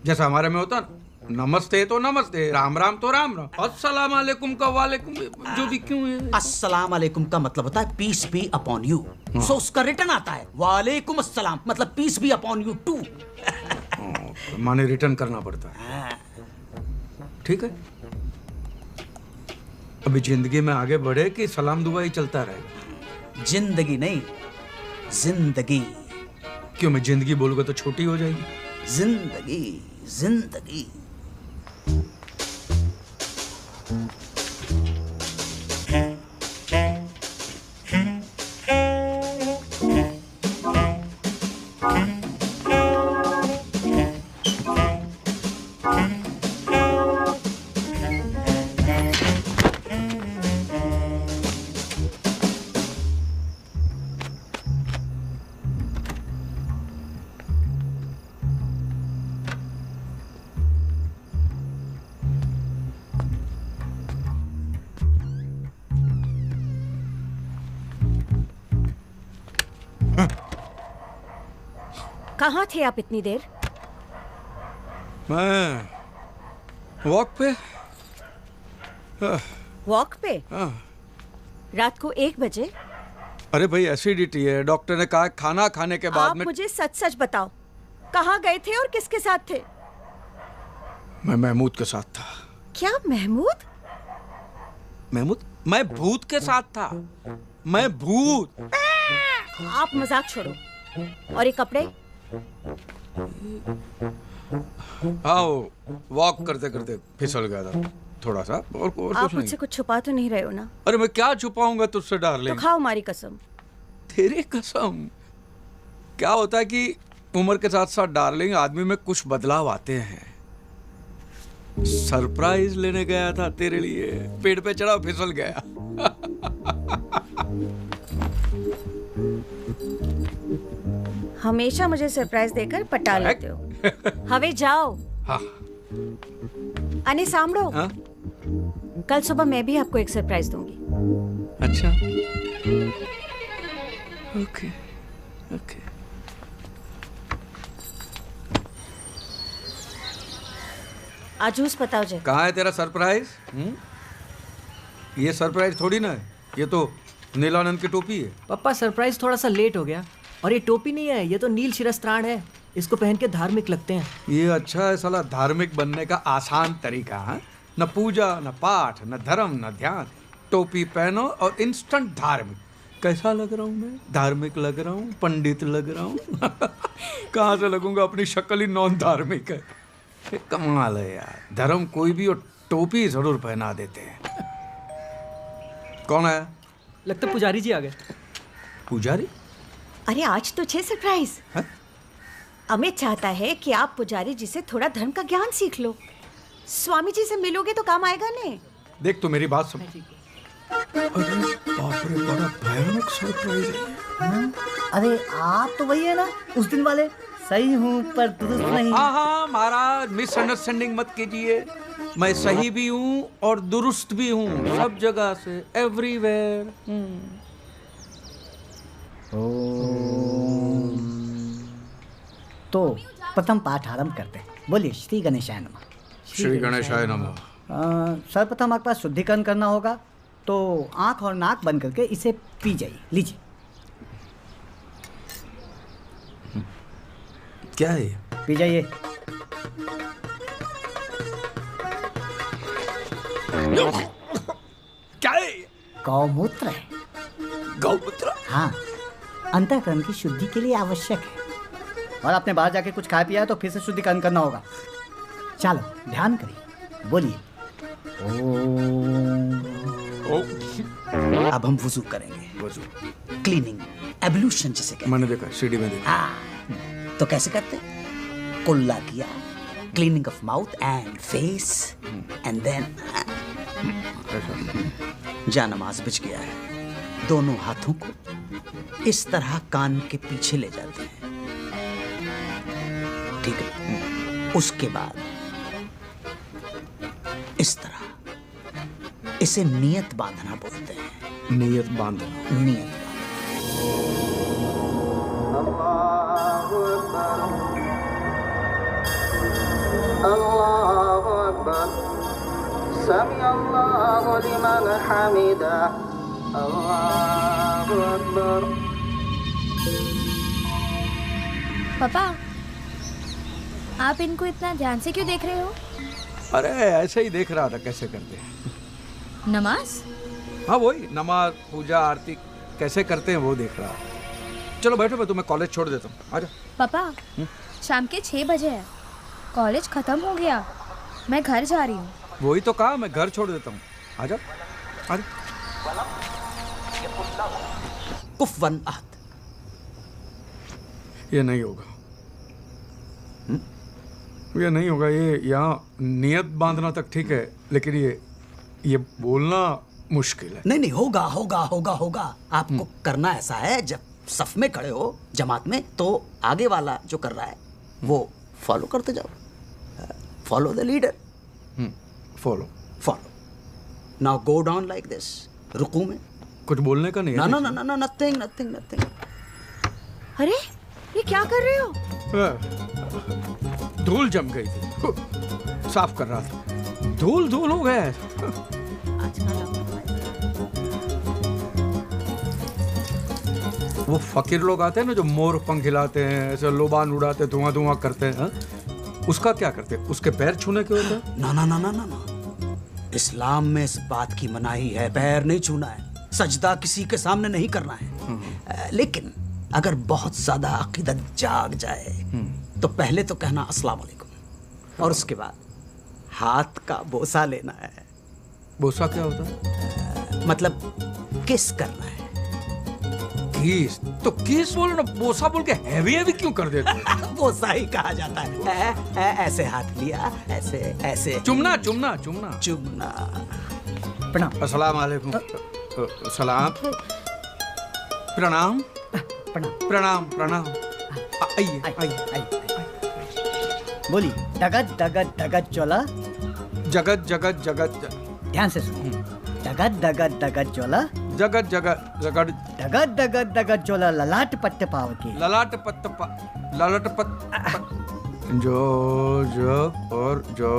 जैसा हमारे में होता ना, नमस्ते तो नमस्ते, राम राम तो राम राम, अस्सलाम वालेकुम का वालेकुम जो भी क्यों है? अस्सलाम वालेकुम का मतलब होता है peace be upon you. So उसका रिटर्न आता है वालेकुम अस्सलाम, मतलब peace be upon you too. माने रिटर्न करना पड़ता है। ठीक है, अभी जिंदगी में आगे बढ़े कि सलाम दुआ ही चलता रहेगा? जिंदगी नहीं, जिंदगी। क्यों, मैं जिंदगी बोलूंगा तो छोटी हो जाएगी? जिंदगी, जिंदगी। कहाँ थे आप इतनी देर? मैं वॉक पे। वॉक पे? रात को 1 बजे? अरे भाई, एसिडिटी है, डॉक्टर ने कहा खाना खाने के बाद आप में। मुझे सच सच बताओ, कहाँ गए थे और किसके साथ थे? मैं महमूद के साथ था। क्या महमूद? महमूद? मैं भूत के साथ था। मैं भूत। आप मजाक छोड़ो। और ये कपड़े? आओ, वॉक करते करते फिसल गया था थोड़ा सा, और आप कुछ नहीं। मुझसे कुछ छुपा तो नहीं रहे हो ना? अरे मैं क्या छुपाऊंगा तुझसे डार्लिंग? तो खाओ हमारी कसम। तेरी कसम? क्या होता है कि उम्र के साथ साथ डार्लिंग आदमी में कुछ बदलाव आते हैं। सरप्राइज लेने गया था तेरे लिए, पेड़ पे चढ़ा फिसल गया। हमेशा मुझे सरप्राइज देकर पटा लेते हो। हवे जाओ। हाँ। अने सामड़ो। हाँ? कल सुबह मैं भी आपको एक सरप्राइज दूंगी। अच्छा, ओके ओके। आजूस बताओ जे। कहाँ है तेरा सरप्राइज? ये सरप्राइज थोड़ी ना है, ये तो नीलानंद की टोपी है। पापा, सरप्राइज थोड़ा सा लेट हो गया। और ये टोपी नहीं है, ये तो नील शिरस्त्राण है। इसको पहन के धार्मिक लगते हैं। ये अच्छा है साला, धार्मिक बनने का आसान तरीका है। न पूजा, न पाठ, न धर्म, न ध्यान, टोपी पहनो और इंस्टेंट धार्मिक। कैसा लग रहा हूँ मैं? धार्मिक लग रहा हूँ, पंडित लग रहा हूँ। कहाँ से लगूंगा, अपनी शक्ल ही नॉन धार्मिक है। कमाल है यार, धर्म कोई भी और टोपी जरूर पहना देते हैं। कौन है? लगता पुजारी जी आ गए। पुजारी? अरे आज तो छे सरप्राइज। अमित चाहता है कि आप पुजारी जी से थोड़ा धर्म का ज्ञान सीख लो। स्वामी जी से मिलोगे तो काम आएगा ने। देख तो मेरी बात सुन। अरे बाप रे, बड़ा भयानक सरप्राइज है। अरे आप तो वही है ना उस दिन वाले? सही हूँ पर दुरुस्त नहीं। हाँ हाँ महाराज, मिसअंडरस्टैंडिंग मत कीजिए। मैं सही भी हूँ और दुरुस्त भी हूँ, सब जगह से, एवरीवेयर। तो प्रथम पाठ आरंभ करते हैं। बोलिए श्री गणेशाय नमः। श्री गणेशाय नमः। सर्वप्रथम आपके पास शुद्धिकरण करना होगा, तो आंख और नाक बंद करके इसे पी जाइए। लीजिए। क्या है? पी जाइए। क्या है? गौमूत्र है। गौमूत्र? हाँ, अंतःकरण की शुद्धि के लिए आवश्यक है। और आपने बाहर जाके कुछ खाया पिया है तो फिर से शुद्धिकरण करना होगा। चलो ध्यान करिए, बोलिए ओम। अब हम वुजू करेंगे। वुजू, क्लीनिंग, एब्लूशन जिसे कहते हैं। मैंने देखा, सीढ़ी में देखा। तो कैसे करते? कुल्ला किया, cleaning of mouth and face, and then जा नमाज बिछ गया है। दोनों हाथों को इस तरह कान के पीछे ले जाते हैं, ठीक है? उसके बाद इस तरह, इसे नियत बांधना बोलते हैं। नियत बांधना। नियत अल्लाहु अकबर, समी अल्लाहु लिमन हमिदा, अल्लाहु अकबर। पापा, आप इनको इतना ध्यान से क्यों देख रहे हो? अरे ऐसे ही देख रहा था कैसे करते हैं। नमाज? हाँ वही नमाज, पूजा, आरती कैसे करते हैं वो देख रहा। चलो बैठो, मैं तुम्हें कॉलेज छोड़ देता हूँ। आजा। पापा, शाम के 6 बजे है, कॉलेज खत्म हो गया, मैं घर जा रही हूँ। वही तो कहा, मैं घर छोड़ देता हूँ। आजा आजा। कुफवन अहद। ये नहीं होगा, ये नहीं होगा। ये यहाँ नियत बांधना तक ठीक है, लेकिन ये बोलना मुश्किल है। नहीं नहीं, होगा होगा होगा होगा। आपको करना ऐसा है, जब सफ में खड़े हो जमात में, तो आगे वाला जो कर रहा है वो फॉलो करते जाओ। Follow the leader. Follow follow. Now go down like this. रुकू में कुछ बोलने का नहीं है। ना ना ना ना, नथिंग नथिंग नथिंग। अरे ये क्या कर रहे हो? धूल जम गई थी, साफ कर रहा था, धूल धूल हो गया। वो फकीर लोग आते हैं ना जो मोर पंख हिलाते हैं, ऐसे लोबान उड़ाते, धुआं धुआं करते हैं, उसका क्या करते हैं? उसके पैर छूने के होते हैं? ना ना ना ना ना ना, इस्लाम में इस बात की मनाही है, पैर नहीं छूना है, सजदा किसी के सामने नहीं करना है। लेकिन अगर बहुत ज्यादा अकीदत जाग जाए तो पहले तो कहना अस्सलाम वालेकुम, और उसके बाद हाथ का बोसा लेना है। बोसा क्या होता है? मतलब किस करना है। किस? तो किस बोलो ना, बोसा बोल के हैवी हैवी क्यों कर देते हो? बोसा ही कहा जाता है। ऐसे हाथ लिया, ऐसे ऐसे। चुमना चुमना चुमना चुमना। प्रणाम। अस्सलाम वालेकुम। सलाम। प्रणाम प्रणाम प्रणाम। आइए आइए। बोली। जगत जगत जगत चोला। जगत जगत जगत। ध्यान से सुनो। जगत जगत जगत चोला। जगत जगत जगत जगत जगत जगत चोला ललाट पट्टे पाव के। ललाट पत्त ललाट पत्त जो और जो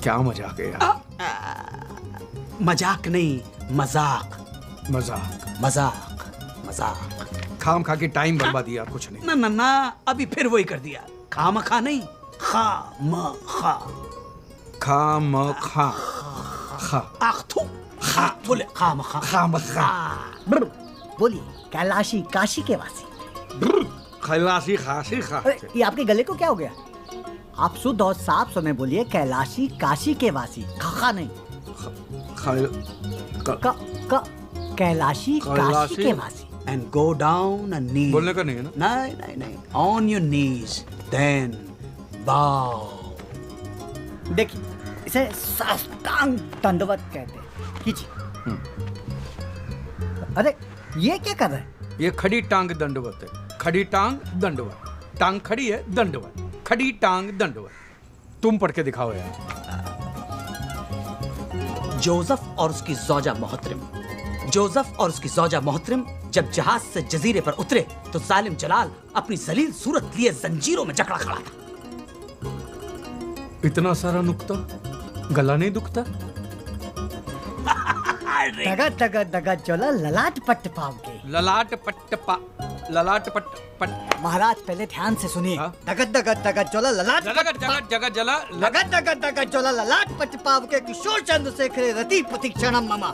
क्या मजाक है यार? मजाक नहीं, मजाक। मजाक मजाक मजाक। खाम खा के टाइम बर्बाद किया, कुछ नहीं। ना ना ना, अभी फिर वही कर दिया। खाम खा नहीं, खा म खा। खाम खा खा। आखथू खा बोले। खाम खा। खाम खा। बोलिए। कैलाशी काशी के वासी। कैलाशी खासी खा। ये आपके गले को क्या हो गया? आप शुद्ध और साफ समय बोलिए। कैलाशी काशी के वासी। खा नहीं। कैलाशी काशी के वासी। And go down and kneel. बोलने का नहीं है ना? नहीं नहीं नहीं। On your knees, then bow. देखिए, इसे साष्टांग दंडवत कहते हैं। कीजिए। अरे ये क्या कर रहे हैं? ये खड़ी टांग दंडवत है। खड़ी टांग दंडवत। टांग खड़ी है, दंडवत। खड़ी टांग दंडवत। तुम पढ़ के दिखाओ यार। जोसेफ और उसकी ज़ौजा मोहतरम। जोसेफ और उसकी ज़ौजा मोहतरम जब जहाज से जजीरे पर उतरे तो जालिम जलाल अपनी जलील सूरत लिए जंजीरों में जकड़ा खड़ा था। इतना सारा नुक्ता, गला नहीं दुखता? दगा दगा दगा चोला ललाट पट्ट पाव के। ललाट पट्ट पा। ललाट पट्ट पट्ट। महाराज पहले ध्यान से सुनिए। दगत दगत दगत चोला ललाट जगत जगत जगत जला दगत दगत दगत चोला ललाट पट्ट पाव के किशोर चंद्र शेखर रति प्रतीक्षणम ममा।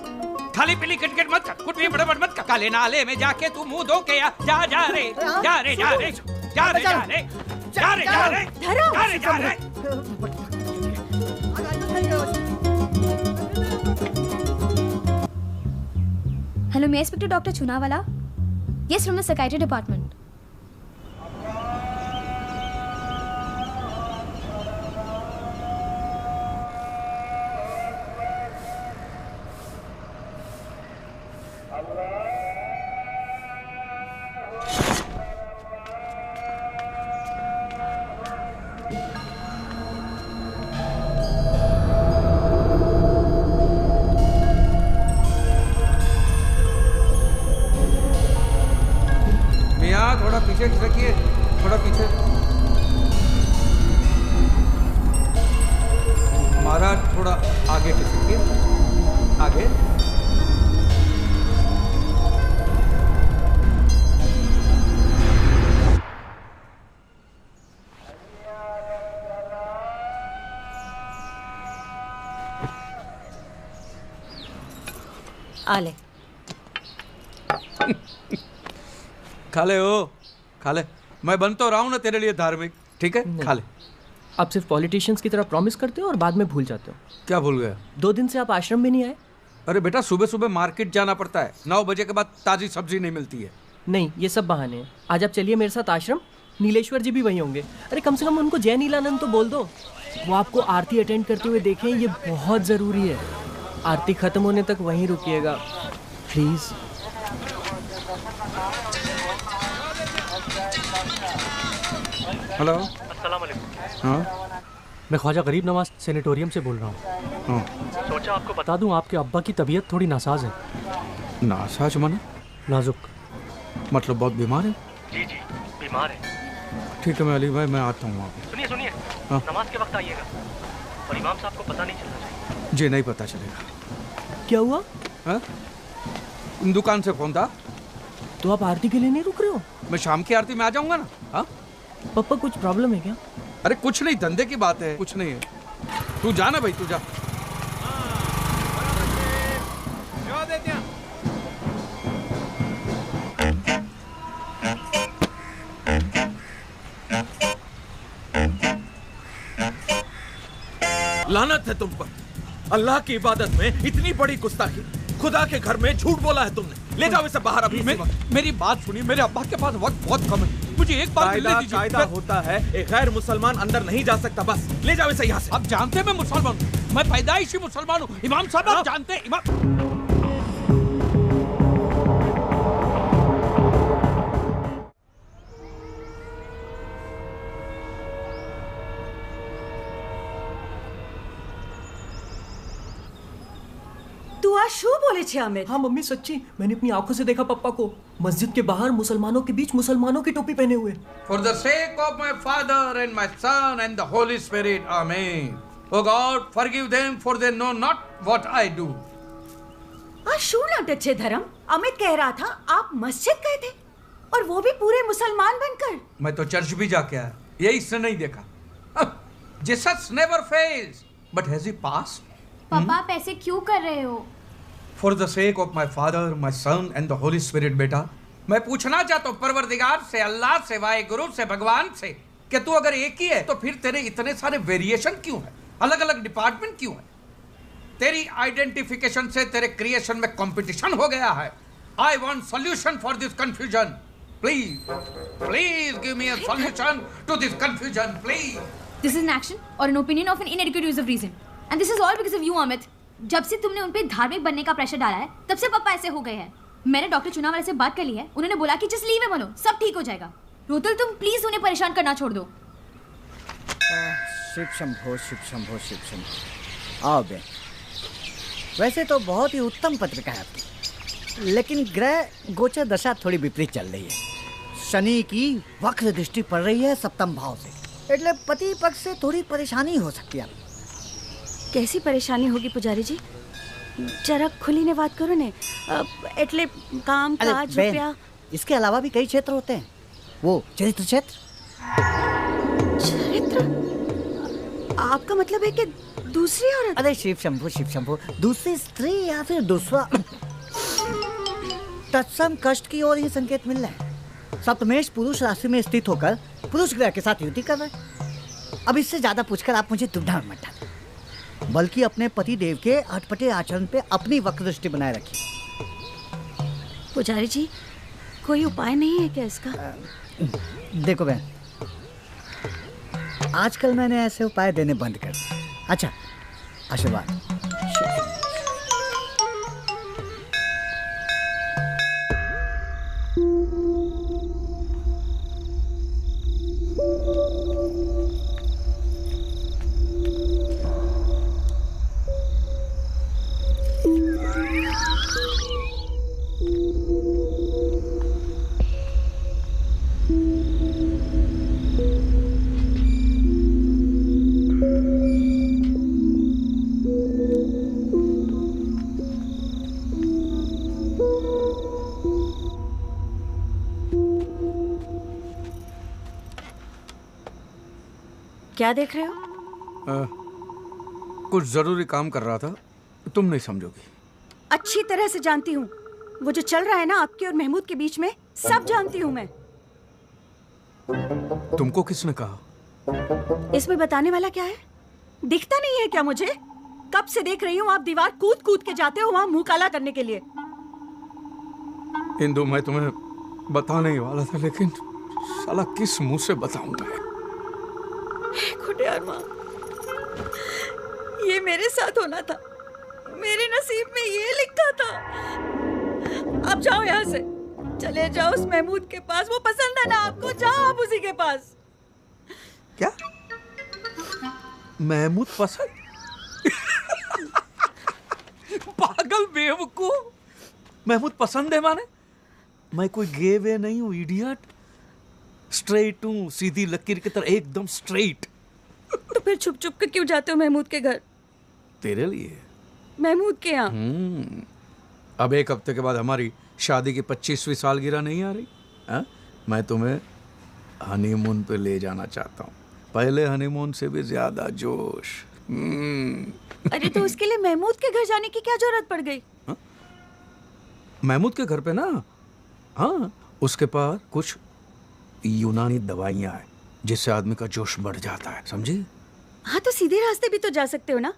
खाली पीली किटकिट मत कर, कुछ भी बड़बड़ मत कर। काले नाले में जाके तू मुंह धो के जा जा जा रे जा रे जा रे जा रे जा रे जा रे जा रे जा रे जा रे। हेलो, मैं inspector doctor Chunawala. Yes, from the psychiatry department. मियाँ थोड़ा पीछे खिसकिए, थोड़ा पीछे। हमारा थोड़ा आगे खिसकिए, आगे। आ ले। खा ले ओ, खा ले। मैं बन तो रहा हूँ ना तेरे लिए धार्मिक, ठीक है? खा ले। आप सिर्फ पॉलिटिशियंस की तरह प्रॉमिस करते हो और बाद में भूल जाते हो। क्या भूल गया? 2 दिन से आप आश्रम में नहीं आए। अरे बेटा, सुबह सुबह मार्केट जाना पड़ता है, 9 बजे के बाद ताजी सब्जी नहीं मिलती है। नहीं, ये सब बहाने हैं। आज आप चलिए मेरे साथ आश्रम, नीलेश्वर जी भी वहीं होंगे। अरे कम से कम उनको जय नीलानंद तो बोल दो। वो आपको आरती अटेंड करते हुए देखें, ये बहुत ज़रूरी है। आरती खत्म होने तक वहीं रुकिएगा प्लीज़। हेलो, अस्सलाम वालेकुम। हाँ मैं ख्वाजा गरीब नवाज सेनेटोरियम से बोल रहा हूँ। हाँ। सोचा आपको बता दूँ, आपके अब्बा की तबीयत थोड़ी नासाज है। नासाज माने? नाजुक। मतलब बहुत बीमार है? जी जी, बीमार है। ठीक है, मैं अली भाई मैं आता हूँ वहाँ पे। सुनिए सुनिए, हाँ। नमाज के वक्त आइएगा और इमाम साहब को पता नहीं चलना चाहिए। जी नहीं पता चलेगा। क्या हुआ? हाँ? दुकान से फोन था। तो आप आरती के लिए नहीं रुक रहे हो? मैं शाम की आरती में आ जाऊंगा ना। हाँ? पापा कुछ प्रॉब्लम है क्या? अरे कुछ नहीं, धंधे की बात है, कुछ नहीं है। तू जा ना भाई, तू जा। लानत है तुम पर। अल्लाह की इबादत में इतनी बड़ी गुस्ताखी। खुदा के घर में झूठ बोला है तुमने। ले जाओ इसे बाहर अभी। मेरी बात सुनिए, मेरे अब्बा के पास वक्त बहुत कम है, मुझे एक बार मिलने दीजिए। कायदा होता है, एक गैर मुसलमान अंदर नहीं जा सकता। बस ले जाओ इसे यहाँ से। आप जानते हैं मैं मुसलमान हूँ, मैं पैदाइशी मुसलमान हूँ। इमाम साहब आप जानते हैं इमाम। तू आज शू बोले छे अमित? हाँ मम्मी सच्ची, मैंने अपनी आंखों से देखा पप्पा को मस्जिद के बाहर मुसलमानों के बीच मुसलमानों की टोपी पहने हुए। For the sake of my Father and my Son and the Holy Spirit, Amen. Oh God, forgive them for they know not what I do. आज शू नाटक छे धर्म? अमित कह रहा था आप मस्जिद गए थे और वो भी पूरे मुसलमान बनकर। मैं तो चर्च भी जाके आया, ये इसने नहीं देखा। Jesus never fails, but has he passed? पापा आप ऐसे क्यों कर रहे हो? For the sake of my Father, my Son and the Holy Spirit, बेटा, मैं पूछना चाहता हूँ परवरदिगार से, अल्लाह से, वाहिगुरु से, भगवान से, कि तू अगर एक ही है तो फिर तेरे इतने सारे वेरिएशन क्यों है, अलग अलग डिपार्टमेंट क्यों है? तेरी आइडेंटिफिकेशन से तेरे क्रिएशन में कंपटीशन हो गया है। I want solution for this confusion. Please, please give me a solution to this confusion, please. This is an action or an opinion of an inadequate use of reason. And this is all because of you, Amit. जब से तुमने उन पे धार्मिक बनने का pressure डाला है, तब से पापा ऐसे हो गए हैं। मैंने डॉक्टर चुनावाले से बात कर ली है, उन्होंने बोला कि जस्ट लीव हिम अलोन, सब ठीक हो जाएगा। रोतल तुम प्लीज उन्हें परेशान करना छोड़ दो। शिव शंभो शिव शंभो शिव शंभो। आओ बे। वैसे तो बहुत ही उत्तम पत्रिका है आपकी, लेकिन ग्रह गोचर दशा थोड़ी विपरीत चल रही है। शनि की वक्र दृष्टि पड़ रही है सप्तम भाव से, એટલે पति पक्ष से थोड़ी परेशानी हो सकती है। कैसी परेशानी होगी पुजारी जी? जरा खुली ने बात करो ने। એટલે काम काज रुपया, इसके अलावा भी कई क्षेत्र होते हैं। वो चरित्र क्षेत्र। चरित्र? आपका मतलब है कि दूसरी औरत? अरे शिव शंभु, दूसरी स्त्री या फिर दूसरा तत्सम कष्ट की ओर ही संकेत मिल रहा है। सप्तमेश पुरुष राशि में स्थित होकर पुरुष ग्रह के साथ युति कर रहे हैं। अब इससे ज्यादा पूछकर आप मुझे दुविधा में मत डालें, बल्कि अपने पति देव के अटपटे आचरण पे अपनी वक्र दृष्टि बनाए रखिए। पुजारी जी कोई उपाय नहीं है क्या इसका? देखो बहन, आजकल मैंने ऐसे उपाय देने बंद कर दिए। अच्छा, आशीर्वाद। क्या देख रहे हो? कुछ जरूरी काम कर रहा था, तुम नहीं समझोगी। अच्छी तरह से जानती हूँ। वो जो चल रहा है ना आपके और महमूद के बीच में, सब जानती हूँ मैं। तुमको किसने कहा? इसमें बताने वाला क्या है? दिखता नहीं है क्या मुझे? कब से देख रही हूँ आप दीवार कूद कूद के जाते हो वहां मुंह काला करने के लिए। इंदु, मैं तुम्हें बताने ही वाला था, लेकिन साला किस मुंह से बताऊंगा? खुटियार माँ, ये मेरे साथ होना था, मेरे नसीब में ये लिखा था। अब जाओ यहाँ से, चले जाओ उस महमूद के पास। वो पसंद है ना आपको, जाओ आप उसी के पास। क्या महमूद पसंद? पागल बेवकूफ, महमूद पसंद है माने? मैं कोई गे वे नहीं हूँ इडियट, स्ट्रेट हूँ, सीधी लकीर की तरह एकदम स्ट्रेट। तो फिर छुप छुप के क्यों जाते हो महमूद के घर? तेरे लिए। महमूद के यहाँ? अब एक हफ्ते के बाद हमारी शादी की 25वीं सालगिरह नहीं आ रही? हा? मैं तुम्हें हनीमून पे ले जाना चाहता हूँ, पहले हनीमून से भी ज्यादा जोश। अरे तो उसके लिए महमूद के घर जाने की क्या जरूरत पड़ गई? महमूद के घर पे ना, हाँ, उसके पास कुछ यूनानी दवाइयाँ हैं जिससे आदमी का जोश बढ़ जाता है, समझी? हाँ, तो सीधे रास्ते भी तो जा सकते हो ना,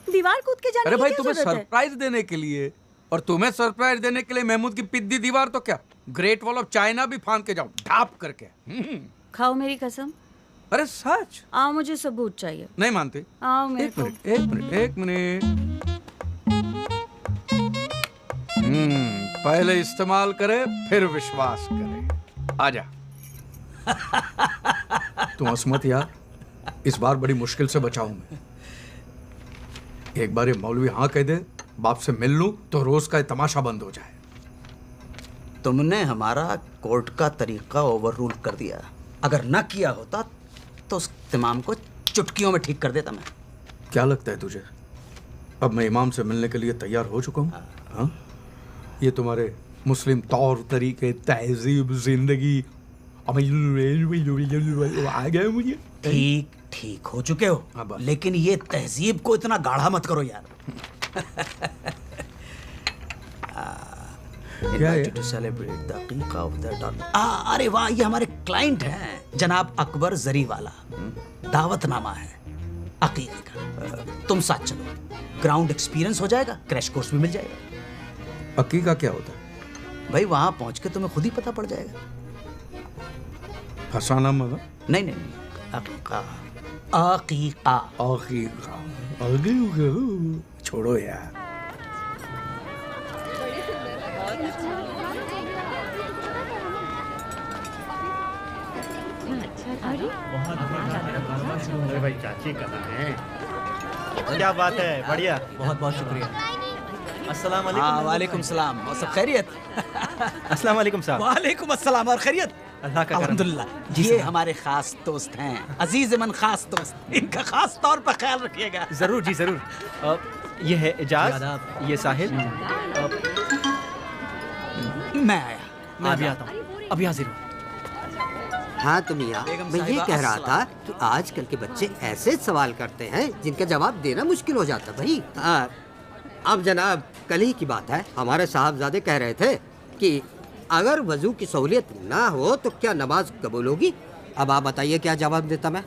दीवार कूद के जाने अरे की भाई, क्या तुम्हें जरूरत है? सरप्राइज देने के लिए, और तुम्हें सरप्राइज देने के लिए महमूद की पिद्दी दीवार तो क्या, ग्रेट वॉल ऑफ चाइना भी फांद के जाओ ढाप करके। खाओ मेरी कसम। अरे सच? आओ, मुझे सबूत चाहिए। नहीं मानते? आओ मेरे को। एक मिनट। पहले इस्तेमाल करे फिर विश्वास करे। आजा। तुम हंस मत यार, इस बार बड़ी मुश्किल से बचाऊं मैं। एक बार ये मौलवी हाँ कह दे, बाप से मिल लूं तो रोज का तमाशा बंद हो जाए। तुमने हमारा कोर्ट का तरीका ओवररूल कर दिया। अगर न किया होता तो उस इमाम को चुटकियों में ठीक कर देता मैं। क्या लगता है तुझे, अब मैं इमाम से मिलने के लिए तैयार हो चुका हूँ? हाँ? ये तुम्हारे मुस्लिम तौर तरीके, तहजीब, जिंदगी आ गए मुझे। ठीक हो चुके हो, लेकिन ये तहजीब को इतना गाढ़ा मत करो यार। To celebrate the aqiqah of the daughter. अरे वाह, ये हमारे क्लाइंट हैं जनाब अकबर जरीवाला। दावतनामा है अकीके का। तुम साथ चलो, ग्राउंड एक्सपीरियंस हो जाएगा, क्रैश कोर्स भी मिल जाएगा। अकीका क्या होता है भाई? वहां पहुंच के तुम्हें खुद ही पता पड़ जाएगा। फसाना मगर? नहीं, अकीका। अकीका। छोड़ो यार। अरे भाई, चाची कहाँ हैं? क्या बात है, बढ़िया। बहुत बहुत शुक्रिया। अस्सलाम वालेकुम। हाँ, वालेकुम सलाम। और सब खैरियत? अस्सलाम वालेकुम साहब। वालेकुम अस्सलाम। और खैरियत? अल्लाह का करम। अल्हम्दुलिल्लाह। ये हमारे खास दोस्त हैं, अजीज मन खास दोस्त। इनका खास तौर पर ख्याल रखिएगा। जरूर जी जरूर। ये है इजाज, ये साहिल। मैं आया। मैं अभी आता हूँ, अभी हाजिर हूँ। हाँ तो मियाँ, मैं ये कह रहा था कि आजकल के बच्चे ऐसे सवाल करते हैं जिनका जवाब देना मुश्किल हो जाता भाई। अब जनाब, कल ही की बात है, हमारे साहबजादे कह रहे थे कि अगर वजू की सहूलियत ना हो तो क्या नमाज कबूल होगी? अब आप बताइए क्या जवाब देता मैं?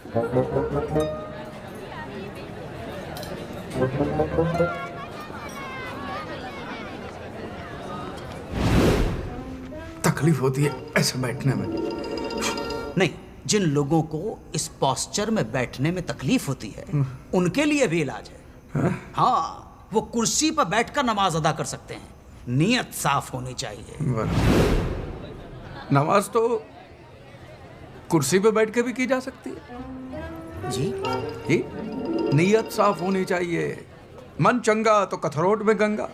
तकलीफ होती है ऐसे बैठने में? नहीं, जिन लोगों को इस पोस्चर में बैठने में तकलीफ होती है उनके लिए भी इलाज है। हाँ, वो कुर्सी पर बैठकर नमाज अदा कर सकते हैं, नीयत साफ होनी चाहिए। नमाज तो कुर्सी पे बैठ के भी की जा सकती है जी। नीयत साफ होनी चाहिए। मन चंगा तो कथरोट में गंगा।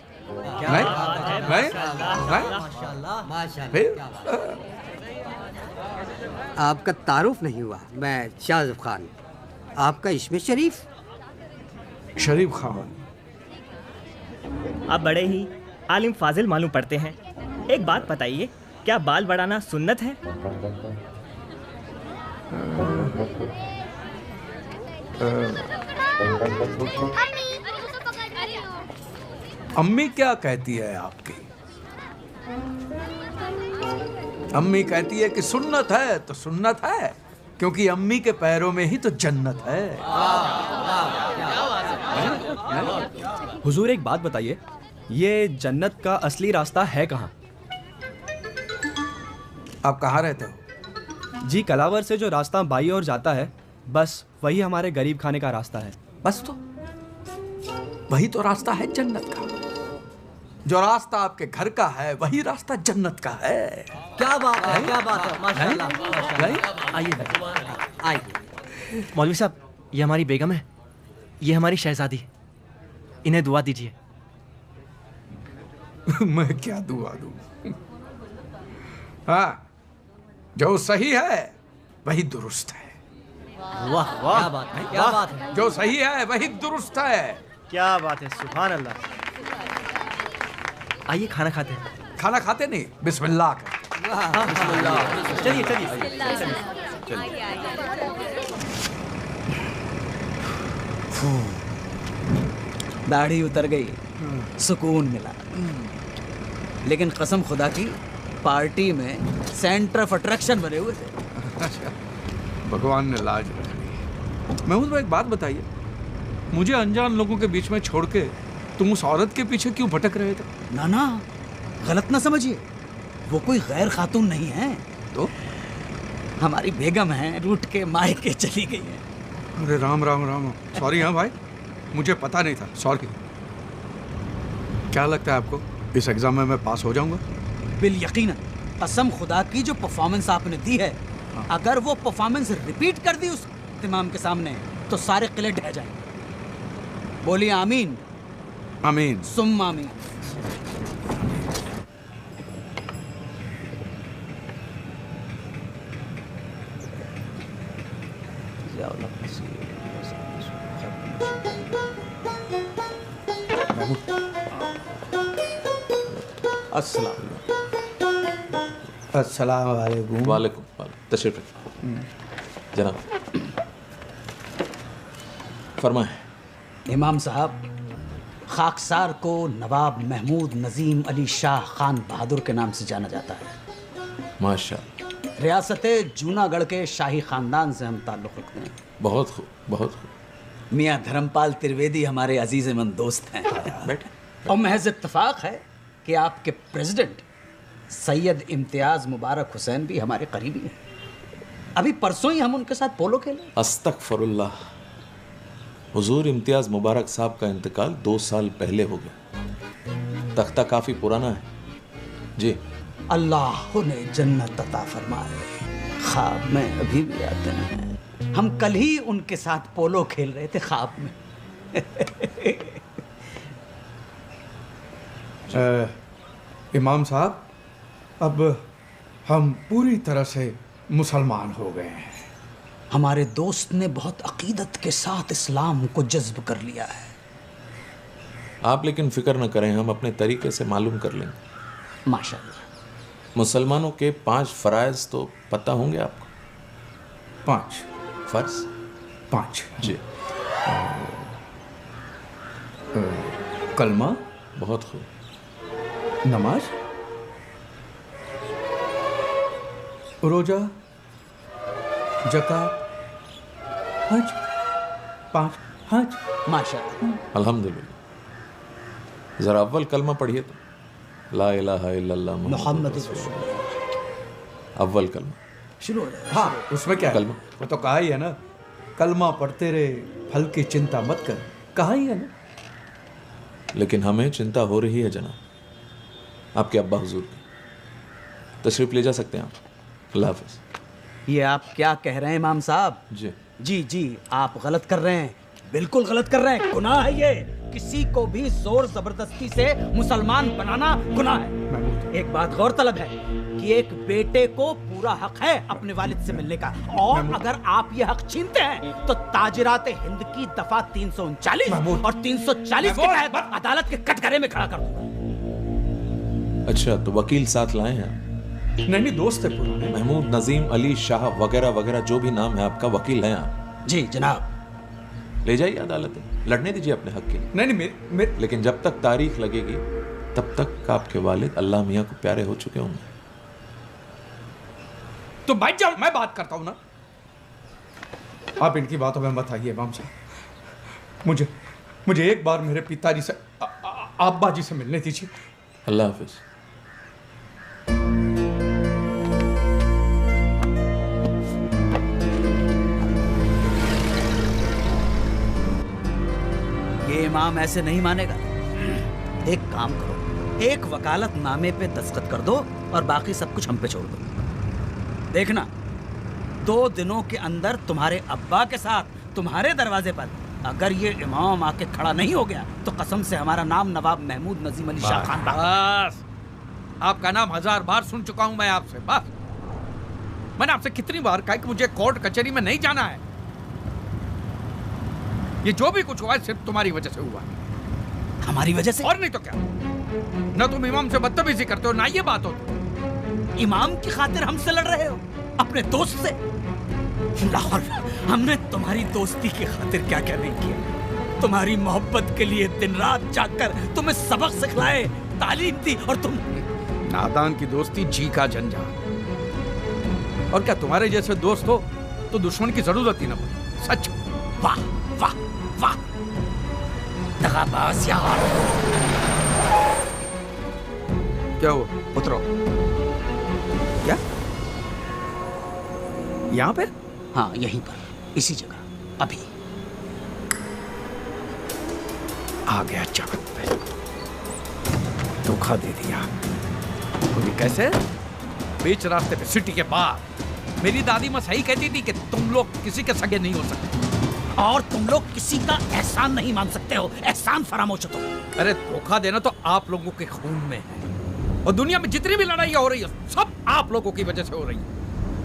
आपका तारुफ नहीं हुआ। मैं शाहज़ब खान। आपका इसमें शरीफ? शरीफ खान। आप बड़े ही आलिम फाजिल मालूम पड़ते हैं। एक बात बताइए, क्या बाल बढ़ाना सुन्नत है? अम्मी क्या कहती है आपकी? अम्मी कहती है कि सुन्नत है तो सुन्नत है, क्योंकि अम्मी के पैरों में ही तो जन्नत है। हुजूर एक बात बताइए, ये जन्नत का असली रास्ता है कहाँ? आप कहाँ रहते हो? जी, कलावर से जो रास्ता बाई ओर जाता है, बस वही हमारे गरीब खाने का रास्ता है। बस तो वही तो रास्ता है जन्नत का। जो रास्ता आपके घर का है वही रास्ता जन्नत का है। क्या बात है, क्या बात है, माशाल्लाह, माशाल्लाह। आइए आइए। मौलवी साहब, ये हमारी बेगम है, ये हमारी शहजादी, इन्हें दुआ दीजिए। मैं क्या दुआ दूं? हाँ, जो सही है वही दुरुस्त है। वाह वाह, क्या बात है, क्या बात है। जो सही है वही दुरुस्त है। क्या बात है, सुभान अल्लाह। आइए खाना खाते हैं। खाना खाते नहीं, बिस्मिल्लाह कर। बिस्मिल्लाह। चलिए चलिए दाढ़ी उतर गई, सुकून मिला। लेकिन कसम खुदा की, पार्टी में सेंटर ऑफ अट्रैक्शन बने हुए थे। भगवान ने लाज रख ली। महमूद भाई, एक बात बताइए, मुझे अनजान लोगों के बीच में छोड़ के तुम उस औरत के पीछे क्यों भटक रहे थे? ना ना, गलत ना समझिए, वो कोई गैर खातून नहीं है। तो हमारी बेगम है, रूठ के मायके चली गई है। अरे राम राम राम, सॉरी। हाँ भाई, मुझे पता नहीं था, सॉरी। क्या लगता है आपको, इस एग्जाम में मैं पास हो जाऊंगा? बिल यकीनन। कसम खुदा की, जो परफॉर्मेंस आपने दी है, अगर वो परफॉर्मेंस रिपीट कर दी उस इमाम के सामने तो सारे किले ढह जाएंगे। बोलिए आमीन। आमीन सुम आमीन। अस्सलाम वालेकुम। वालेकुम। तशरीफ जनाब, फरमाएं। इमाम साहब, खाकसार को नवाब महमूद नजीम अली शाह खान बहादुर के नाम से जाना जाता है। माशाअल्लाह। रियासत जूनागढ़ के शाही खानदान से हम ताल्लुक़ रखते हैं। बहुत खूब, बहुत खूब। मियाँ धर्मपाल त्रिवेदी हमारे अजीज़-ए-मंद दोस्त हैं। बैठे। और महज इत्तफाक है कि आपके प्रेसिडेंट सैयद इम्तियाज़ मुबारक हुसैन भी हमारे करीबी हैं। अभी परसों ही हम उनके साथ पोलो खेले। अस्तगफिरुल्लाह। हुजूर इम्तियाज़ मुबारक साहब का इंतकाल 2 साल पहले हो गया। तख्ता काफ़ी पुराना है जी। अल्लाह ने जन्नत अता फरमाए, ख्वाब में अभी भी आते हैं। हम कल ही उनके साथ पोलो खेल रहे थे ख्वाब में। इमाम साहब, अब हम पूरी तरह से मुसलमान हो गए हैं। हमारे दोस्त ने बहुत अकीदत के साथ इस्लाम को जज्ब कर लिया है। आप लेकिन फिक्र न करें, हम अपने तरीके से मालूम कर लेंगे। माशाअल्लाह। मुसलमानों के 5 फराइज तो पता होंगे आपको? 5 फर्ज? 5 जी। कलमा। बहुत खूब। नमाज, रोजा, ज़कात, हज। 5 हज। माशाअल्लाह। अल्हम्दुलिल्लाह। जरा अव्वल कलमा पढ़िए तो। ला इलाहा इल्लल्लाह मुहम्मद रसूलुल्लाह। अव्वल कलमा शुरू हो जाए। हाँ, उसमें क्या है? कलमा। वो तो कहा ही है ना, कलमा पढ़ते रहे, फल की चिंता मत कर। कहा ही है ना। लेकिन हमें चिंता हो रही है जनाब, आपके अब्बा हुजूर की। तशरीफ ले जा सकते हैं आप। अल्लाह हाफ़िज़। ये आप क्या कह रहे हैं इमाम साहब? जी जी जी, आप गलत कर रहे हैं, बिल्कुल गलत कर रहे हैं। गुनाह है ये। किसी को भी जोर जबरदस्ती से मुसलमान बनाना गुनाह है। एक बात गौरतलब है कि एक बेटे को पूरा हक है अपने वालिद से मिलने का, और अगर आप ये हक छीनते हैं तो ताजिरात हिंद की दफा 339 और 340 के तहत अदालत के कटघरे में खड़ा कर दूंगा। अच्छा, तो वकील साथ लाए हैं? नहीं, दोस्त है पुराने। महमूद नजीम अली शाह वगैरह वगैरह जो भी नाम है आपका, वकील हैं आप? जी जनाब। ले जाइए अदालत में, लड़ने दीजिए अपने हक के लिए। नहीं, लेकिन जब तक तारीख लगेगी तब तक आपके वालिद अल्लाह मियाँ को प्यारे हो चुके होंगे। तो बैठ जाओ, मैं बात करता हूं ना। आप इनकी बातों में मत आइए इमाम साहब। मुझे एक बार मेरे पिताजी से अब्बा जी से मिलने दीजिए। अल्लाह हाफिज। ये इमाम ऐसे नहीं मानेगा। एक काम करो, एक वकालतनामे पे दस्तखत कर दो और बाकी सब कुछ हम पे छोड़ दो। देखना 2 दिनों के अंदर तुम्हारे अब्बा के साथ तुम्हारे दरवाजे पर अगर ये इमाम आके खड़ा नहीं हो गया तो कसम से हमारा नाम नवाब महमूद नजीम अली शाह खान। बस, आपका नाम 1000 बार सुन चुका हूं मैं आपसे। बस, मैंने आपसे कितनी बार कहा कि मुझे कोर्ट कचहरी में नहीं जाना है। ये जो भी कुछ हुआ है सिर्फ तुम्हारी वजह से हुआ। हमारी वजह से? और नहीं तो क्या। ना तुम इमाम से बदतमीजी करते हो ना ये बात होती। इमाम की खातिर हमसे लड़ रहे हो, अपने दोस्त से? लाहौर, हमने तुम्हारी दोस्ती की खातिर क्या क्या नहीं किया। तुम्हारी मोहब्बत के लिए दिन रात जागकर तुम्हें सबक सिखलाए, तालीम दी, और तुम नादान की दोस्ती जी का झंझार। और क्या तुम्हारे जैसे दोस्त हो तो दुश्मन की जरूरत ही ना पड़े। सच। वाह वाह वाह, दगाबाज यार। क्या हुआ? उतरो। क्या? यहाँ पे? हाँ, यहीं पर, इसी जगह, अभी। आ गया जगत पे, धोखा दे दिया। तो ये कैसे? बीच रास्ते पे, सिटी के बाहर। मेरी दादी माँ सही कहती थी कि तुम लोग किसी के सगे नहीं हो सकते और तुम लोग किसी का एहसान नहीं मान सकते हो। एहसान फरामोश हो तुम। अरे धोखा देना तो आप लोगों के खून में है, और दुनिया में जितनी भी लड़ाइयाँ हो रही है सब आप लोगों की वजह से हो रही है।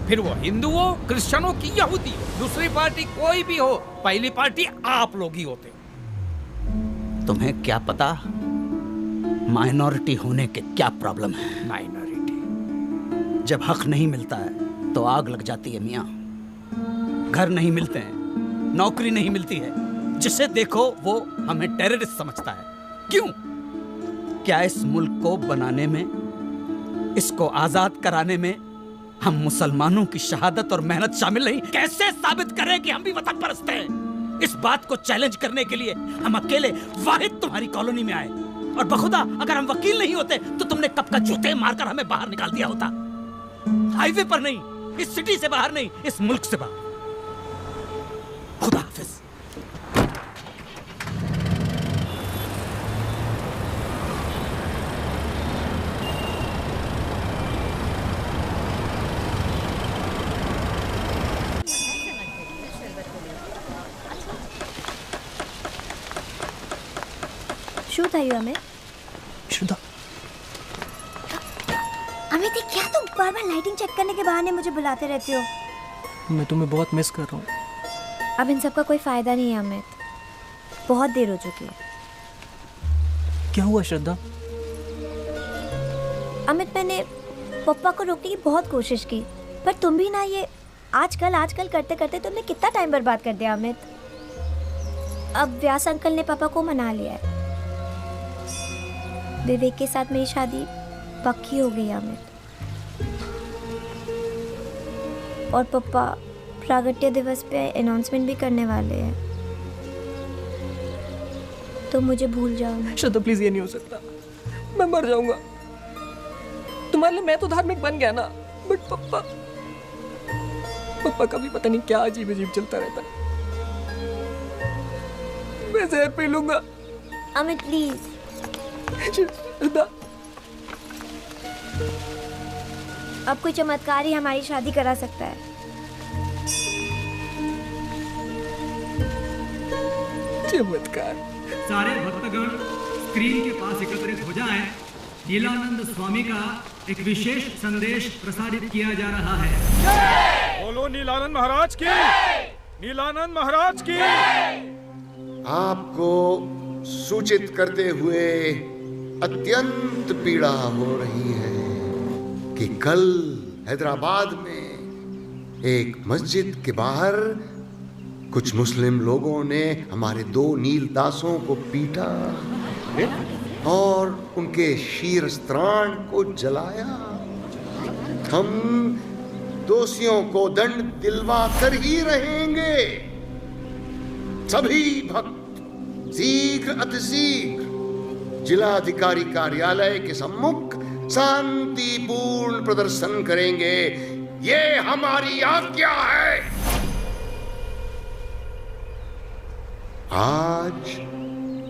फिर वो हिंदू हो, क्रिश्चियनों की, यहूदी हो, दूसरी पार्टी कोई भी हो, पहली पार्टी आप लोग ही होते। तुम्हें क्या पता माइनॉरिटी होने के क्या प्रॉब्लम है। माइनॉरिटी? जब हक नहीं मिलता है तो आग लग जाती है मियाँ। घर नहीं मिलते हैं, नौकरी नहीं मिलती है, जिसे देखो वो हमें टेररिस्ट समझता है। क्यों? क्या इस मुल्क को बनाने में, इसको आजाद कराने में हम मुसलमानों की शहादत और मेहनत शामिल नहीं? कैसे साबित करें कि हम भी वतन परस्त हैं? इस बात को चैलेंज करने के लिए हम अकेले वाहिद तुम्हारी कॉलोनी में आए, और बखुदा अगर हम वकील नहीं होते तो तुमने कब का जूते मारकर हमें बाहर निकाल दिया होता। हाईवे पर नहीं, इस सिटी से बाहर नहीं, इस मुल्क से बाहर। खुदा हाफिज। શું થયું અમિત? शुदा, अमित ये क्या तुम बार बार लाइटिंग चेक करने के बहाने मुझे बुलाते रहते हो? मैं तुम्हें बहुत मिस कर रहा हूँ। अब इन सब का कोई फायदा नहीं है अमित, बहुत देर हो चुकी है। क्या हुआ श्रद्धा? अमित मैंने पप्पा को रोकने की बहुत कोशिश की, पर तुम भी ना ये आजकल करते करते तुमने कितना टाइम बर्बाद कर दिया अमित। अब व्यास अंकल ने पापा को मना लिया है, विवेक के साथ मेरी शादी पक्की हो गई अमित। और पापा प्रागट्य दिवस पे अनाउंसमेंट भी करने वाले हैं, तो मुझे भूल जाओ। श्रद्धा प्लीज, ये नहीं हो सकता, मैं मर जाऊंगा। तुम्हारे लिए मैं तो धार्मिक बन गया ना, बट पप्पा का भी पता नहीं क्या अजीब अजीब चलता रहता। मैं जहर पी लूंगा। अमित प्लीज। श्रद्धा, अब कोई चमत्कार ही हमारी शादी करा सकता है। चमत्कार? सारे भक्तगण स्क्रीन के पास एकत्रित हो जाएं। नीलानंद स्वामी का एक विशेष संदेश प्रसारित किया जा रहा है। बोलो नीलानंद महाराज की, नीलानंद महाराज की। आपको सूचित करते हुए अत्यंत पीड़ा हो रही है कि कल हैदराबाद में एक मस्जिद के बाहर कुछ मुस्लिम लोगों ने हमारे 2 नील दासों को पीटा और उनके शीरस्त्राण को जलाया। हम दोषियों को दंड दिलवा कर ही रहेंगे। सभी भक्त शीघ्र अतिशीघ्र जिलाधिकारी कार्यालय के सम्मुख शांतिपूर्ण प्रदर्शन करेंगे। ये हमारी आज्ञा है। आज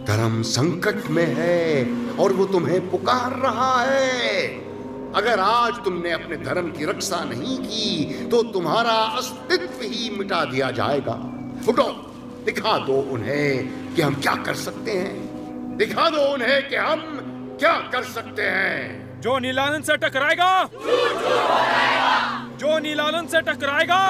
धर्म संकट में है और वो तुम्हें पुकार रहा है। अगर आज तुमने अपने धर्म की रक्षा नहीं की तो तुम्हारा अस्तित्व ही मिटा दिया जाएगा। उठो, दिखा दो उन्हें कि हम क्या कर सकते हैं। दिखा दो उन्हें कि हम क्या कर सकते हैं। जो नीलानंद से टकराएगा, जो नीलानंद से टकराएगा,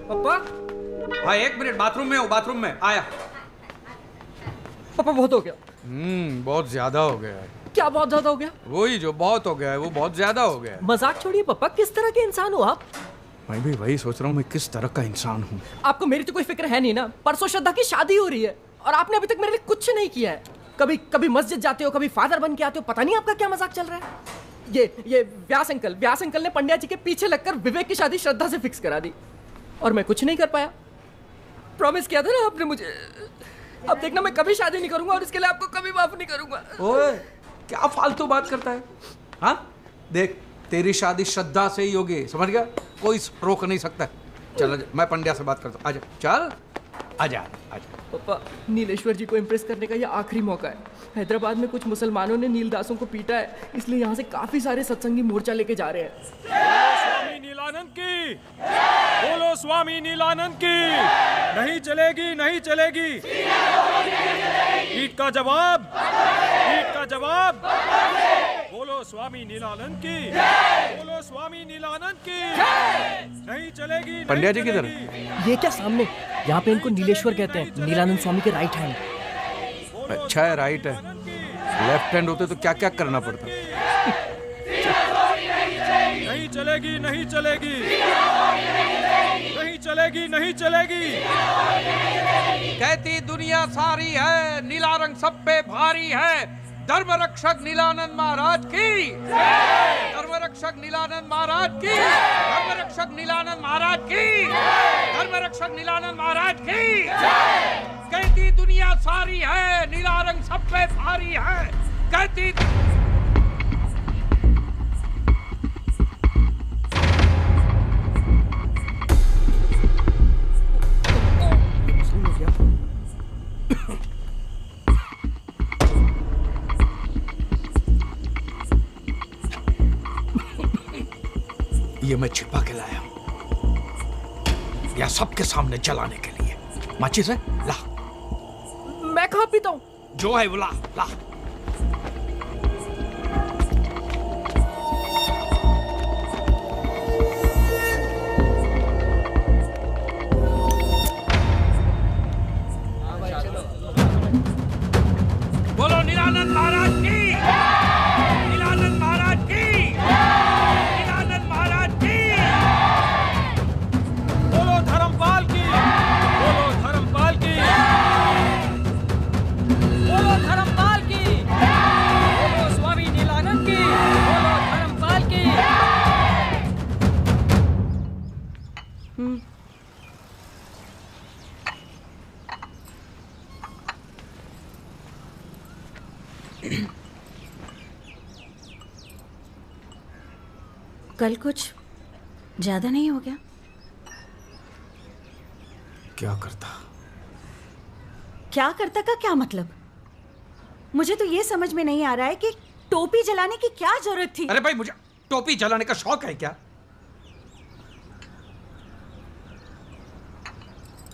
पापा, हाँ 1 मिनट, बाथरूम में हूँ, बाथरूम में आया। पापा बहुत हो गया। बहुत ज्यादा हो गया है। क्या बहुत ज्यादा हो गया? वही जो बहुत हो गया है वो बहुत ज्यादा हो गया है। मजाक छोड़िए पापा, किस तरह के इंसान हो आप? मैं भी वही सोच रहा हूँ, मैं किस तरह का इंसान हूँ। आपको मेरी तो कोई फिक्र है नहीं ना। परसों श्रद्धा की शादी हो रही है और आपने अभी तक मेरे लिए कुछ नहीं किया है। कभी मस्जिद जाते हो, कभी फादर बन के आते हो, पता नहीं आपका क्या मजाक चल रहा है। ये व्यास अंकल ने पंड्या जी के पीछे लगकर विवेक की शादी श्रद्धा से फिक्स करा दी और मैं कुछ नहीं कर पाया। प्रॉमिस किया था ना आपने मुझे। अब देखना, मैं कभी शादी नहीं करूंगा और इसके लिए आपको कभी माफ नहीं करूंगा। ओए, क्या फालतू बात करता है? हाँ देख, तेरी शादी श्रद्धा से ही होगी, समझ गया? कोई रोक नहीं सकता। चल मैं पंड्या से बात करता हूँ। आजा, चल आजा आजा। पापा, नीलेश्वर जी को इम्प्रेस करने का ये आखिरी मौका है। हैदराबाद में कुछ मुसलमानों ने नीलदासों को पीटा है, इसलिए यहाँ से काफी सारे सत्संगी मोर्चा लेके जा रहे हैं। स्वामी नीलानंद की, बोलो स्वामी नीलानंद की। नहीं चलेगी, नहीं चलेगी। ईट का जवाब, ईट का जवाब। बोलो स्वामी नीलानंद की, बोलो स्वामी नीलानंद की। नहीं चलेगी। पंड्या जी किधर? ये क्या सामने? यहाँ पे इनको नीलेश्वर कहते हैं, नीलानंद स्वामी के राइट हैंड। अच्छा है, राइट है। लेफ्ट हैंड होते तो क्या क्या करना पड़ता। नहीं चलेगी, नहीं चलेगी, नहीं चलेगी, नहीं चलेगी। कहती दुनिया सारी है, नीला रंग सब पे भारी है। धर्म रक्षक नीलानंद महाराज की, धर्म रक्षक नीलानंद महाराज की, धर्म रक्षक नीलानंद महाराज की, धर्म रक्षक नीलानंद महाराज की। कहती दुनिया सारी है, नीला रंग सब पे भारी है। कहती ये मैं छिपा के लाया हूं, या सबके सामने जलाने के लिए। माचिस है? ला। मैं कहाँ पीता हूँ? जो है वो ला, ला। बोलो नीलानंद महाराज की, नीलानंद महाराज की, नीलानंद महाराज की। बोलो धर्मपाल की, बोलो धर्मपाल की, बोलो धर्मपाल की, बोलो स्वामी नीलानंद की, बोलो धर्मपाल की। कल कुछ ज्यादा नहीं हो गया? क्या करता? क्या करता का क्या मतलब? मुझे तो ये समझ में नहीं आ रहा है कि टोपी जलाने की क्या जरूरत थी। अरे भाई, मुझे टोपी जलाने का शौक है क्या?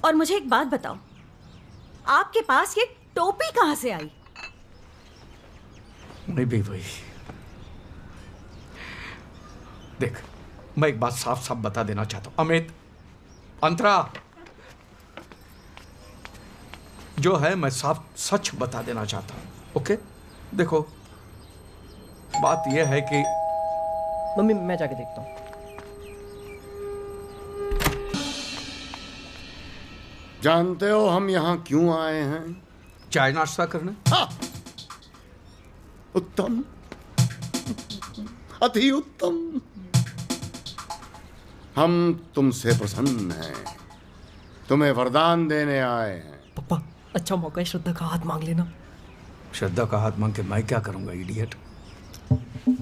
और मुझे एक बात बताओ, आपके पास ये टोपी कहां से आई? नहीं भी भाई, देख, मैं एक बात साफ साफ बता देना चाहता हूं, अमित, अंतरा, जो है मैं साफ सच बता देना चाहता हूं। ओके, देखो बात यह है कि मम्मी मैं जाके देखता हूँ। जानते हो हम यहाँ क्यों आए हैं? चाय नाश्ता करने। हाँ, उत्तम, अति उत्तम। हम तुमसे प्रसन्न हैं, तुम्हें वरदान देने आए हैं। पापा अच्छा मौका है, श्रद्धा का हाथ मांग लेना। श्रद्धा का हाथ मांग के मैं क्या करूंगा, इडियट?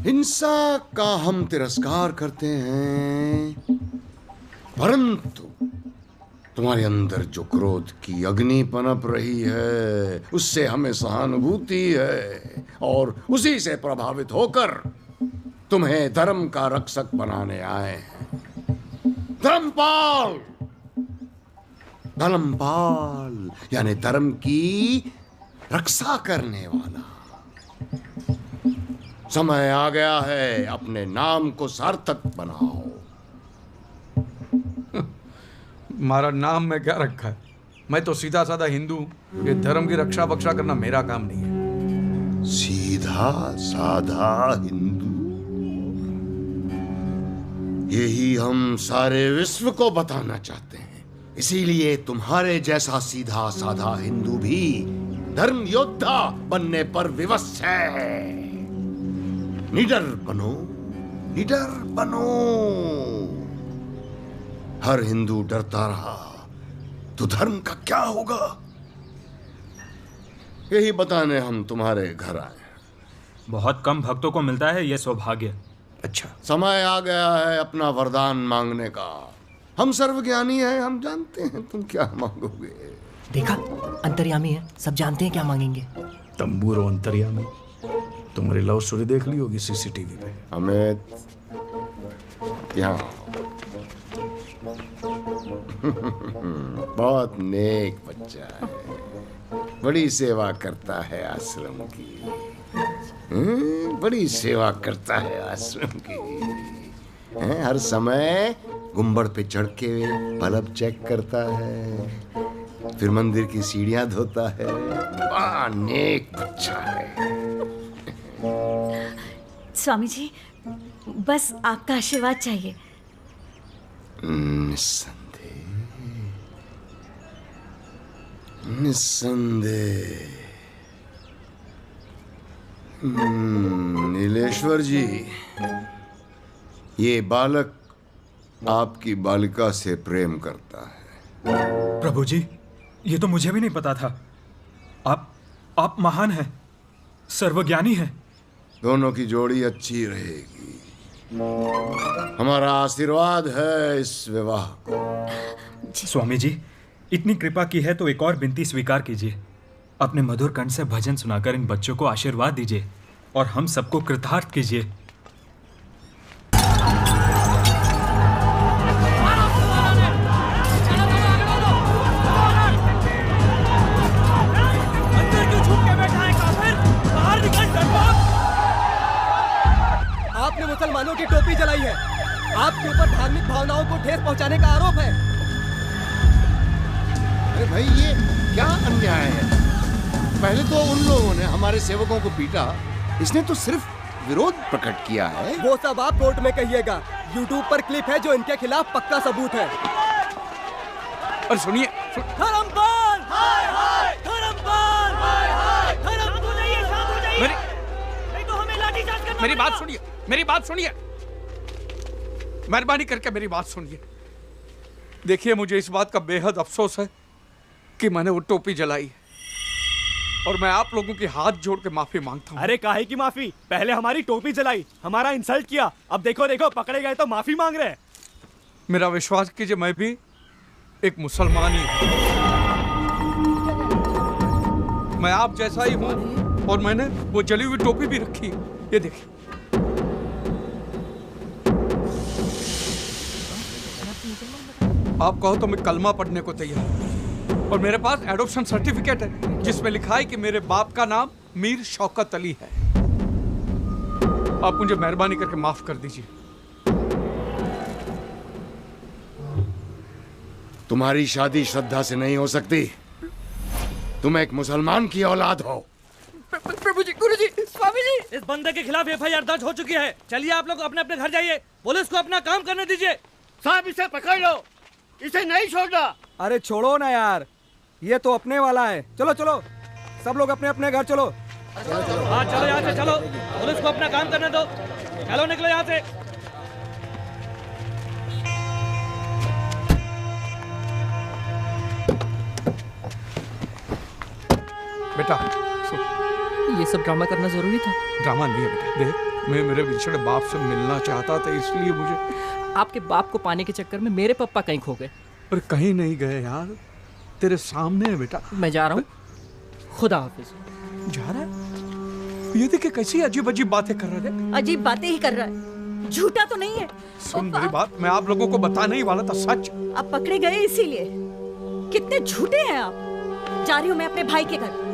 हिंसा का हम तिरस्कार करते हैं, परंतु तुम्हारे अंदर जो क्रोध की अग्नि पनप रही है उससे हमें सहानुभूति है, और उसी से प्रभावित होकर तुम्हें धर्म का रक्षक बनाने आए हैं। धर्मपाल, धर्मपाल यानी धर्म की रक्षा करने वाला। समय आ गया है, अपने नाम को सार्थक बनाओ। हमारा नाम में क्या रखा है? मैं तो सीधा साधा हिंदू हूं। ये धर्म की रक्षा बक्षा करना मेरा काम नहीं है। सीधा साधा हिंदू, यही हम सारे विश्व को बताना चाहते हैं। इसीलिए तुम्हारे जैसा सीधा साधा हिंदू भी धर्म योद्धा बनने पर विवश है। निडर बनो, निडर बनो। हर हिंदू डरता रहा तो धर्म का क्या होगा? यही बताने हम तुम्हारे घर आए। बहुत कम भक्तों को मिलता है ये सौभाग्य। अच्छा, समय आ गया है अपना वरदान मांगने का। हम सर्वज्ञानी हैं, हम जानते हैं तुम क्या मांगोगे। देखा, अंतर्यामी है, सब जानते हैं क्या मांगेंगे। तंबूर और अंतर्यामी, तुम्हारी लव स्टोरी देख ली होगी सीसीटीवी पे। अमित, यहाँ बहुत नेक बच्चा है, बड़ी सेवा करता है आश्रम की। बड़ी सेवा करता है आश्रम की। हर समय गुंबद पे चढ़ के बल्ब चेक करता है, फिर मंदिर की सीढ़ियां धोता है। बड़ा नेक बच्चा है। स्वामी जी, बस आपका आशीर्वाद चाहिए। निस्संदेह, निस्संदेह। नीलेश्वर जी, ये बालक आपकी बालिका से प्रेम करता है। प्रभु जी, ये तो मुझे भी नहीं पता था। आप महान हैं, सर्वज्ञानी हैं। दोनों की जोड़ी अच्छी रहेगी। हमारा आशीर्वाद है इस विवाह को। स्वामी जी, इतनी कृपा की है तो एक और विनती स्वीकार कीजिए। अपने मधुर कंठ से भजन सुनाकर इन बच्चों को आशीर्वाद दीजिए और हम सबको कृतार्थ कीजिए। आपने मुसलमानों की टोपी जलाई है, आपके ऊपर धार्मिक भावनाओं को ठेस पहुंचाने का आरोप है। अरे भाई, ये क्या अन्याय है? पहले तो उन लोगों ने हमारे सेवकों को पीटा, इसने तो सिर्फ विरोध प्रकट किया है। वो सब आप कोर्ट में कहिएगा। YouTube पर क्लिप है जो इनके खिलाफ पक्का सबूत है। और सुनिए, धर्मपाल, हाय हाय, धर्मपाल, हाय हाय, धर्म को नहीं, शांत हो जाइए। नहीं तो हमें लाठीचार्ज करना। मेरी बात सुनिए, मेरी बात सुनिए, मेहरबानी करके मेरी बात सुनिए। देखिए, मुझे इस बात का बेहद अफसोस है कि मैंने वो टोपी जलाई और मैं आप लोगों के हाथ जोड़ के माफी मांगता हूँ। अरे काहे की माफी? पहले हमारी टोपी जलाई, हमारा इंसल्ट किया, अब देखो देखो पकड़े गए तो माफी मांग रहे हैं। मेरा विश्वास कीजिए, मैं भी एक मुसलमान ही हूँ। मैं आप जैसा ही हूँ और मैंने वो जली हुई टोपी भी रखी। ये देखिए। आप कहो तो मैं कलमा पढ़ने को तैयार हूं। और मेरे पास एडॉप्शन सर्टिफिकेट है जिसमें लिखा है कि मेरे बाप का नाम मीर शौकत अली है। आप मुझे मेहरबानी करके माफ कर दीजिए। तुम्हारी शादी श्रद्धा से नहीं हो सकती। तुम एक मुसलमान की औलाद हो। प्रभु जी, गुरु जी, स्वामी जी, इस बंदे के खिलाफ एफआईआर दर्ज हो चुकी है। चलिए आप लोग अपने अपने घर जाइए, पुलिस को अपना काम करने दीजिए। साहब इसे पकड़ लो, इसे नहीं छोड़ना। अरे छोड़ो ना यार, ये तो अपने वाला है। चलो चलो सब लोग अपने अपने घर चलो। हाँ चलो यहाँ से चलो, पुलिस को अपना काम करने दो। चलो निकलो यहाँ से। बेटा ये सब ड्रामा करना जरूरी था? ड्रामा नहीं है बेटा, देख मैं मेरे बिछड़े बाप से मिलना चाहता था, इसलिए मुझे। आपके बाप को पाने के चक्कर में मेरे पापा कहीं खो गए। पर कहीं नहीं गए यार, तेरे सामने है बेटा। मैं जा रहा हूँ, खुदा हाफिज। जा रहा है? ये देखिए कैसी अजीब अजीब बातें कर रहे थे। अजीब बातें ही कर रहा है, झूठा तो नहीं है। सुन मेरी बात, मैं आप लोगों को बताने ही वाला था सच। आप पकड़े गए इसीलिए। कितने झूठे हैं आप। जा रही हूँ मैं अपने भाई के घर।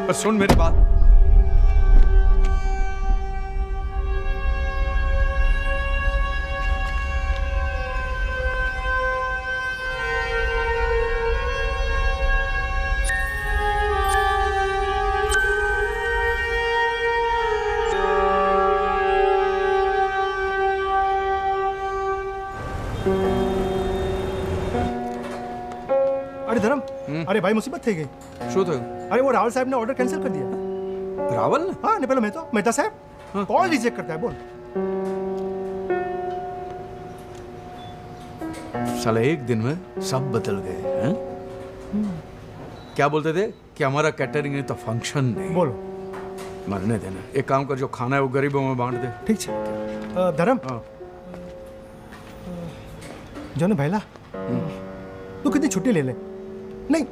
पर सुन मेरी बात, अरे धर्म, अरे भाई मुसीबत थी गई। शो तो अरे वो रावल साहब ने ऑर्डर कैंसिल कर दिया। रावल? हाँ नहीं, पहले मेहता साहब कॉल रिजेक्ट करता है। बोल साला एक दिन में सब बदल गए हैं। क्या बोलते थे कि हमारा कैटरिंग नहीं तो फंक्शन नहीं। बोलो। मरने देना, एक काम कर, जो खाना है वो गरीबों में बांट दे। ठीक है धर्म। जो ना भैला, तू कितनी छुट्टी ले ले। नहीं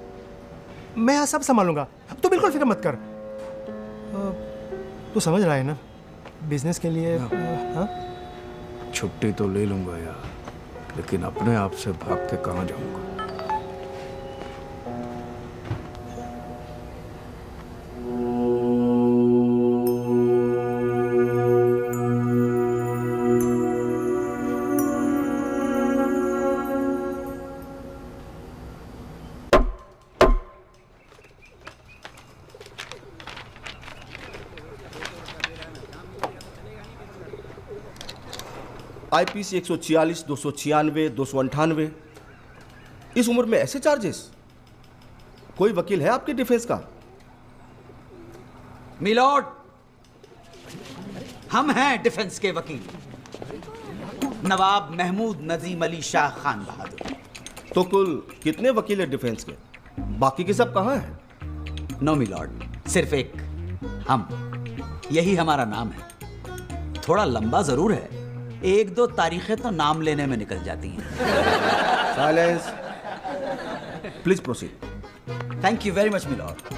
मैं यहाँ सब संभालूंगा, तू बिल्कुल फिक्र मत कर। तू समझ रहा है ना, बिजनेस के लिए। हाँ छुट्टी तो ले लूंगा यार, लेकिन अपने आप से भाग के कहाँ जाऊंगा। IPC 146, 296, 298। इस उम्र में ऐसे चार्जेस? कोई वकील है आपके डिफेंस का? मिलॉर्ड, हम हैं डिफेंस के वकील, नवाब महमूद नजीम अली शाह खान बहादुर। तो कुल कितने वकील हैं डिफेंस के? बाकी के सब कहाँ हैं? नो मिलॉर्ड, सिर्फ एक, हम। यही हमारा नाम है। थोड़ा लंबा जरूर है, एक दो तारीखें तो नाम लेने में निकल जाती हैं। Silence, please proceed. Thank you very much milord.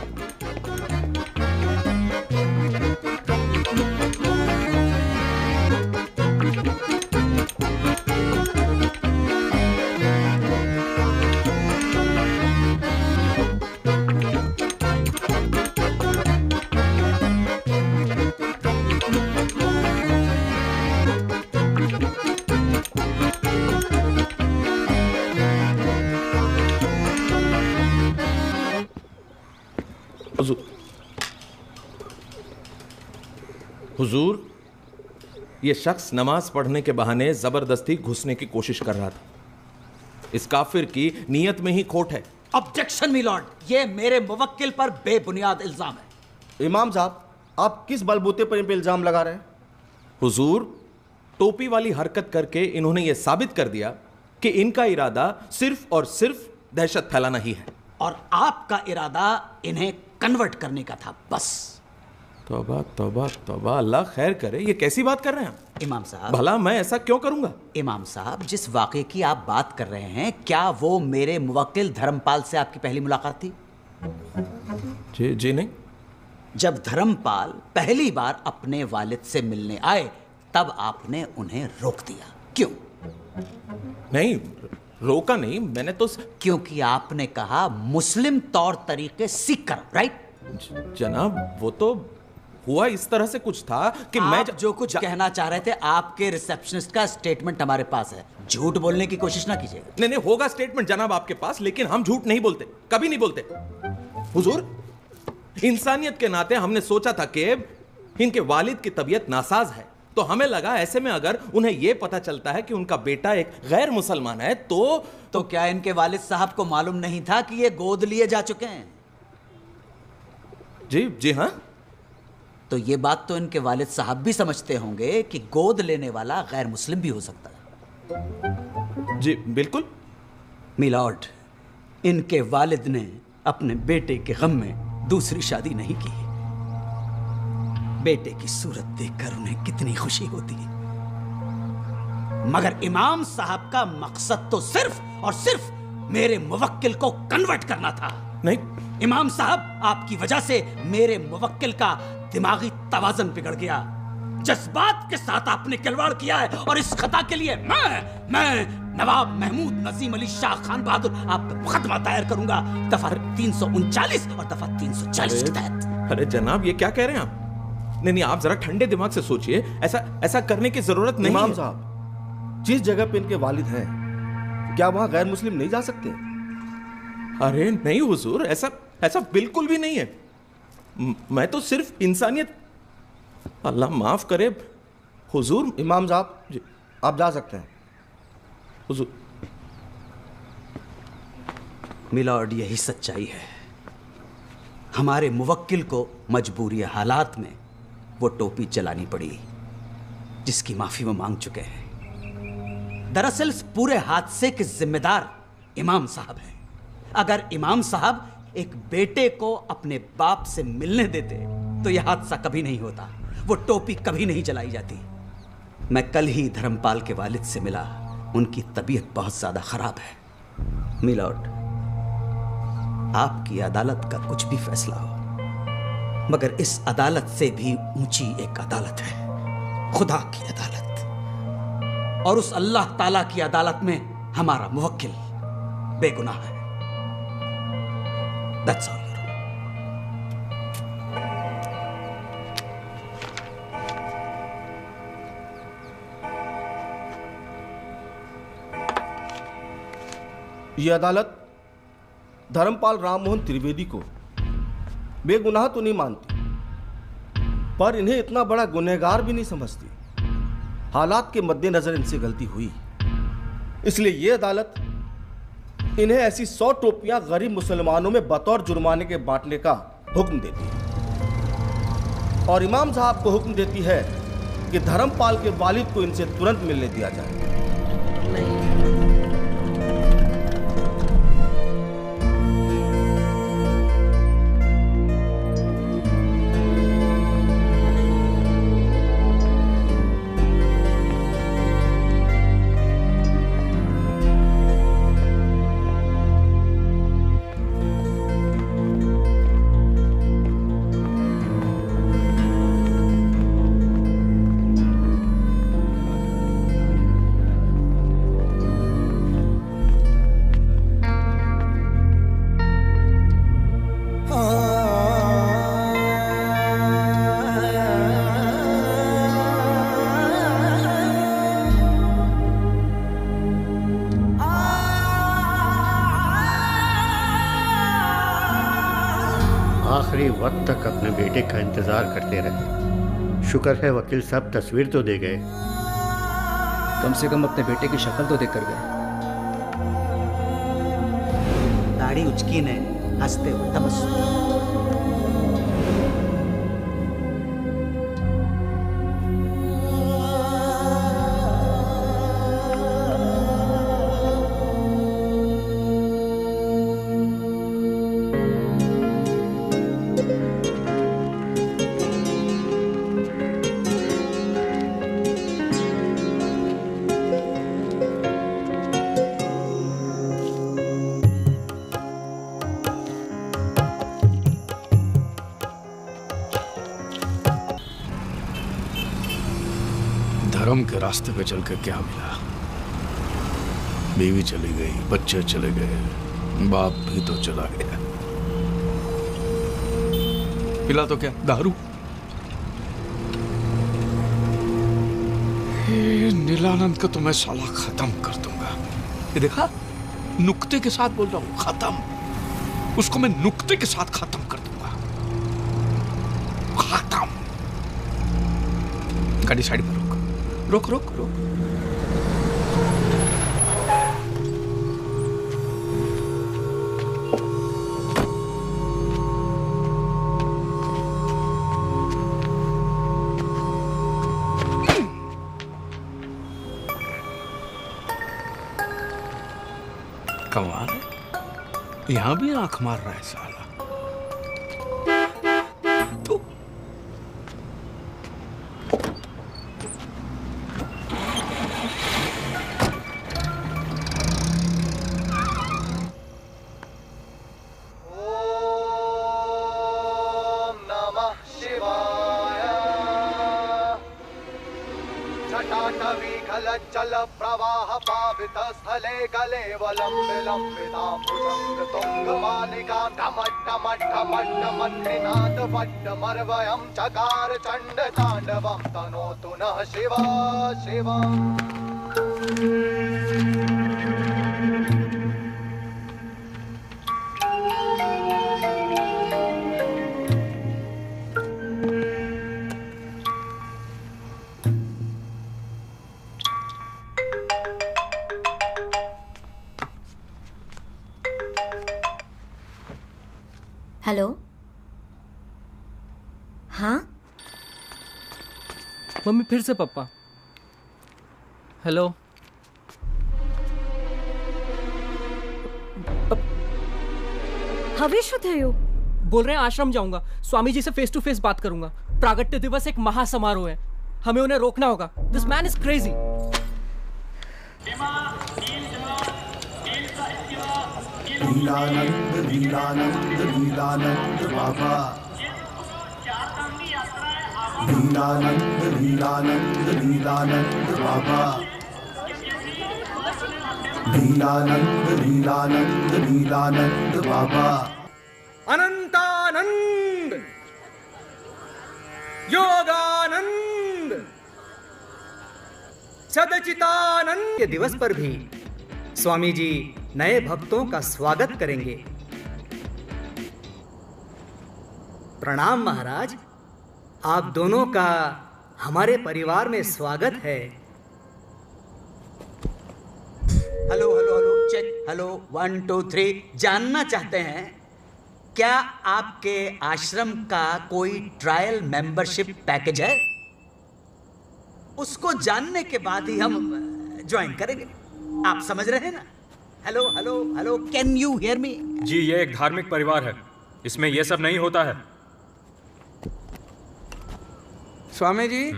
हुजूर, ये शख्स नमाज पढ़ने के बहाने जबरदस्ती घुसने की कोशिश कर रहा था। इस काफिर की नीयत में ही खोट है। ऑब्जेक्शन मिलॉर्ड, ये मेरे मुवक्किल पर बेबुनियाद इल्जाम है। इमाम साहब, आप किस बलबूते पर इन पे इल्जाम लगा रहे हैं? हुजूर, टोपी वाली हरकत करके इन्होंने ये साबित कर दिया कि इनका इरादा सिर्फ और सिर्फ दहशत फैलाना ही है। और आपका इरादा इन्हें कन्वर्ट करने का था, बस। तौबा तौबा तौबा, अल्लाह खैर करे, ये कैसी बात कर रहे हैं इमाम साहब? भला मैं ऐसा क्यों करूंगा? इमाम साहब, जिस वाक़े की आप बात कर रहे हैं, क्या वो मेरे मुवक्किल धर्मपाल से आपकी पहली मुलाकात थी? जी नहीं। जब धर्मपाल पहली बार अपने वालिद से मिलने आए, तब आपने उन्हें रोक दिया, क्यों? नहीं, रोका नहीं, मैंने तो। क्योंकि आपने कहा मुस्लिम तौर तरीके सीख कर, राइट? जनाब, वो तो हुआ इस तरह से कुछ था कि आप मैं जो कुछ कहना चाह रहे थे, आपके रिसेप्शनिस्ट का स्टेटमेंट हमारे पास है। झूठ बोलने की कोशिश ना कीजिएगा। नहीं नहीं, होगा स्टेटमेंट जनाब आपके पास, लेकिन हम झूठ नहीं बोलते, कभी नहीं बोलते। हुजूर, इंसानियत के नाते हमने सोचा था कि इनके वालिद की तबीयत नासाज है, तो हमें लगा ऐसे में अगर उन्हें यह पता चलता है कि उनका बेटा एक गैर मुसलमान है तो क्या इनके वालिद साहब को मालूम नहीं था कि ये गोद लिए जा चुके हैं? जी हाँ। तो ये बात तो इनके वालिद साहब भी समझते होंगे कि गोद लेने वाला गैर मुस्लिम भी हो सकता है। जी बिल्कुल। मिलॉर्ड, इनके वालिद ने अपने बेटे के गम में दूसरी शादी नहीं की। बेटे की सूरत देखकर उन्हें कितनी खुशी होती है, मगर इमाम साहब का मकसद तो सिर्फ और सिर्फ मेरे मुवक्किल को कन्वर्ट करना था। नहीं इमाम साहब, आपकी वजह से मेरे मुवक्किल का दिमागी तवाज़ुन बिगड़ गया। जज्बात के साथ आपने खिलवाड़ किया है और इस खता के लिए मैं नवाब महमूद नजीम अली शाह खान बहादुर आप पे मुकदमा दायर करूंगा, दफा 339 और दफा 340 के तहत। अरे जनाब, ये क्या कह रहे हैं आप? नहीं, आप जरा ठंडे दिमाग से सोचिए, ऐसा करने की जरूरत नहीं। इमाम साहब, जिस जगह पे इनके वालिद हैं, क्या वहां गैर मुस्लिम नहीं जा सकते? अरे नहीं हुजूर, ऐसा बिल्कुल भी नहीं है। मैं तो सिर्फ इंसानियत, अल्लाह माफ करे हुजूर। इमाम साहब, आप जा सकते हैं। हुजूर। मिलॉर्ड, यही सच्चाई है। हमारे मुवक्किल को मजबूरी हालात में वो टोपी चलानी पड़ी, जिसकी माफी वो मांग चुके हैं। दरअसल इस पूरे हादसे के जिम्मेदार इमाम साहब हैं। अगर इमाम साहब एक बेटे को अपने बाप से मिलने देते तो यह हादसा कभी नहीं होता, वो टोपी कभी नहीं जलाई जाती। मैं कल ही धर्मपाल के वालिद से मिला, उनकी तबीयत बहुत ज्यादा खराब है। मिलॉर्ड, आपकी अदालत का कुछ भी फैसला हो, मगर इस अदालत से भी ऊंची एक अदालत है, खुदा की अदालत। और उस अल्लाह ताला की अदालत में हमारा मुवक्किल बेगुनाह है। That's all. ये अदालत धर्मपाल राममोहन त्रिवेदी को बेगुनाह तो नहीं मानती, पर इन्हें इतना बड़ा गुनहगार भी नहीं समझती। हालात के मद्देनजर इनसे गलती हुई, इसलिए ये अदालत इन्हें ऐसी 100 टोपियां गरीब मुसलमानों में बतौर जुर्माने के बांटने का हुक्म देती है और इमाम साहब को हुक्म देती है कि धर्मपाल के वालिद को इनसे तुरंत मिलने दिया जाए। आखिरी वक्त तक अपने बेटे का इंतज़ार करते रहे। शुक्र है वकील साहब तस्वीर तो दे गए। कम से कम अपने बेटे की शक्ल तो देख कर गए। दाढ़ी उचकी ने हंसते हुए तबस्सुम। धर्म के रास्ते पे चल के क्या मिला? बीवी चली गई, बच्चे चले गए, बाप भी तो चला गया। पिला तो क्या? दारू? नीलानंद को तो मैं साला खत्म कर दूंगा। ये देखा, नुक्ते के साथ बोल रहा हूँ, खत्म। उसको मैं नुक्ते के साथ खत्म कर दूंगा, खत्म। गाड़ी साइड पर रोक, रोक रोक रोक। कमाल है, यहां भी आंख मार रहा है साला। जल प्रवाह पावित स्थले कलेवलम विलंबिताम्बुजं तुंगमालिका ढमट्टमट्टमट्टमट्टिनाद वट्टमर्वयं चकार चण्ड ताण्डवं तनोतु नः शिवा शिवम्। हेलो, हाँ मम्मी फिर से पापा। हेलो, हवेश थे बोल रहे हैं आश्रम जाऊंगा, स्वामी जी से फेस टू फेस बात करूंगा। प्रागट्य दिवस एक महासमारोह है, हमें उन्हें रोकना होगा। This man is crazy. Nilanand Nilanand Nilanand Baba, Nilanand Nilanand Nilanand Baba, Nilanand Nilanand Nilanand Baba. Anantanand, Yoganand, Sadchitanand के दिवस पर भी स्वामी जी नए भक्तों का स्वागत करेंगे। प्रणाम महाराज, आप दोनों का हमारे परिवार में स्वागत है। Hello hello hello check, hello 1 2 3। जानना चाहते हैं क्या आपके आश्रम का कोई ट्रायल मेंबरशिप पैकेज है? उसको जानने के बाद ही हम ज्वाइन करेंगे। आप समझ रहे हैं ना? Hello hello hello, can you hear me? जी, ये एक धार्मिक परिवार है, इसमें ये सब नहीं होता है। स्वामी जी,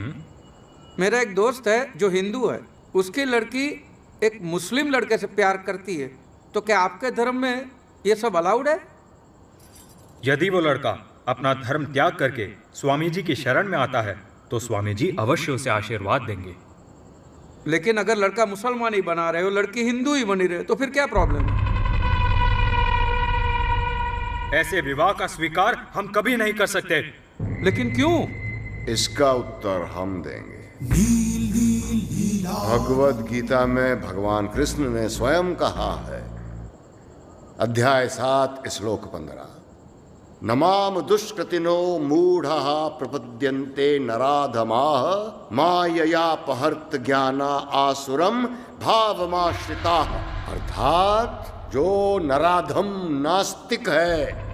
मेरा एक दोस्त है जो हिंदू है, उसकी लड़की एक मुस्लिम लड़के से प्यार करती है, तो क्या आपके धर्म में ये सब अलाउड है? यदि वो लड़का अपना धर्म त्याग करके स्वामी जी की शरण में आता है तो स्वामी जी अवश्य उसे आशीर्वाद देंगे। लेकिन अगर लड़का मुसलमान ही बना रहे हो, लड़की हिंदू ही बनी रहे, तो फिर क्या प्रॉब्लम है? ऐसे विवाह का स्वीकार हम कभी नहीं कर सकते। लेकिन क्यों? इसका उत्तर हम देंगे। भगवद गीता में भगवान कृष्ण ने स्वयं कहा है, अध्याय 7 श्लोक 15, नमाम दुष्कृतिनो मूढ़ः प्रपद्यन्ते नराधमाः माययापहर्त ज्ञाना आसुरम भावमाश्रिताः। अर्थात जो नराधम नास्तिक है,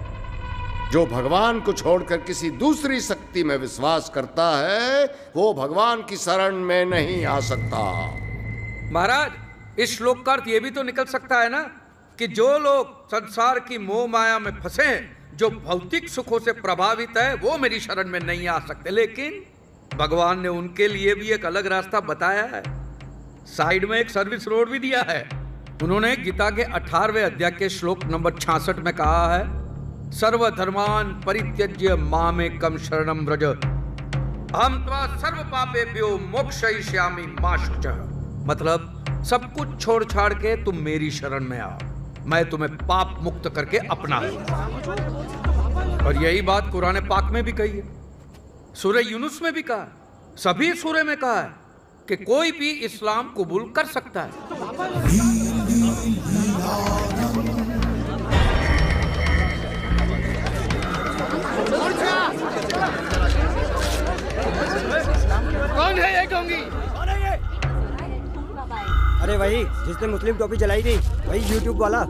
जो भगवान को छोड़कर किसी दूसरी शक्ति में विश्वास करता है, वो भगवान की शरण में नहीं आ सकता। महाराज, इस श्लोक का अर्थ ये भी तो निकल सकता है ना कि जो लोग संसार की मोह माया में फंसे हैं, जो भौतिक सुखों से प्रभावित है, वो मेरी शरण में नहीं आ सकते। लेकिन भगवान ने उनके लिए भी एक अलग रास्ता बताया है, साइड में एक सर्विस रोड भी दिया है। उन्होंने गीता के 18वें अध्याय के श्लोक नंबर 66 में कहा है, सर्वधर्मान परित्यज्य मामेकं शरणं व्रज अहं त्वा सर्व पापेभ्यो मोक्षयिष्यामि मा शुचः। मतलब सब कुछ छोड़ छाड़ के तुम मेरी शरण में आओ, मैं तुम्हें पाप मुक्त करके अपना लूंगा। और यही बात कुरान पाक में भी कही है, सूरह यूनुस में भी कहा, सभी सूरह में कहा है। कि कोई भी इस्लाम कबूल कर सकता है। कौन है ये ढोंगी? अरे वही जिसने मुस्लिम टोपी जलाई थी, वही यूट्यूब वाला।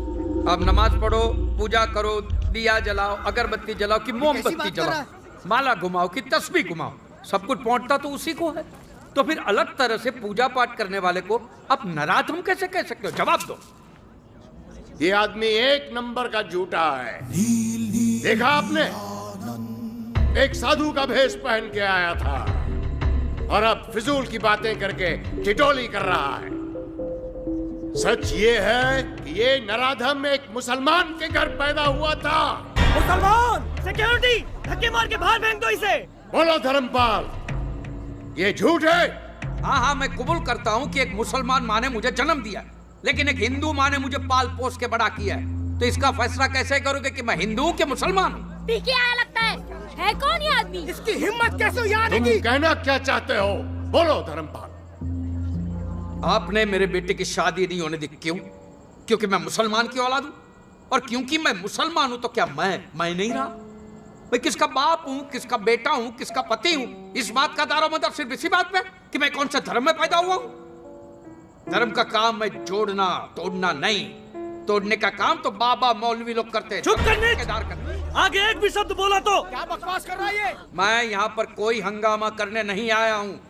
अब नमाज पढ़ो, पूजा करो, दिया जलाओ, अगरबत्ती जलाओ कि मोमबत्ती जलाओ, माला घुमाओ कि तस्बीह घुमाओ, सब कुछ पहुंचता तो उसी को है। तो फिर अलग तरह से पूजा पाठ करने वाले को अब नाराज हम कैसे कह सकते हो? जवाब दो। ये आदमी एक नंबर का झूठा है। देखा आपने, एक साधु का भेष पहन के आया था और अब फिजूल की बातें करके ठिठोली कर रहा है। सच ये है कि ये नराधम एक मुसलमान के घर पैदा हुआ था। मुसलमान! सिक्योरिटी! धक्के मार के बाहर फेंक दो इसे। बोलो धर्मपाल, ये झूठ है? हाँ हाँ, मैं कबूल करता हूँ कि एक मुसलमान माँ ने मुझे जन्म दिया, लेकिन एक हिंदू माँ ने मुझे पाल पोस के बड़ा किया है। तो इसका फैसला कैसे करोगे कि मैं हिंदू हूँ कि मुसलमान हूँ? पीके आया लगता है कौन ये आदमी? इसकी हिम्मत कैसे यहाँ आने तुम की? कहना क्या चाहते हो? बोलो धर्मपाल। आपने मेरे बेटे की शादी नहीं होने दी, क्यों? क्योंकि मैं मुसलमान की औलाद हूँ, और क्योंकि मैं मुसलमान हूँ तो क्या मैं नहीं रहा? मैं किसका बाप हूँ, किसका बेटा हूँ, किसका पति हूँ? इस बात का दारोमदार सिर्फ इसी बात पे कि मैं कौन से धर्म में पैदा हुआ हूँ। धर्म का काम मैं जोड़ना तोड़ना नहीं, तोड़ने का काम तो बाबा मौलवी लोग करते हैं। चुप करने! आगे एक भी शब्द बोला तो क्या बकवास कर रहा है ये? मैं यहाँ पर कोई हंगामा करने नहीं आया हूँ।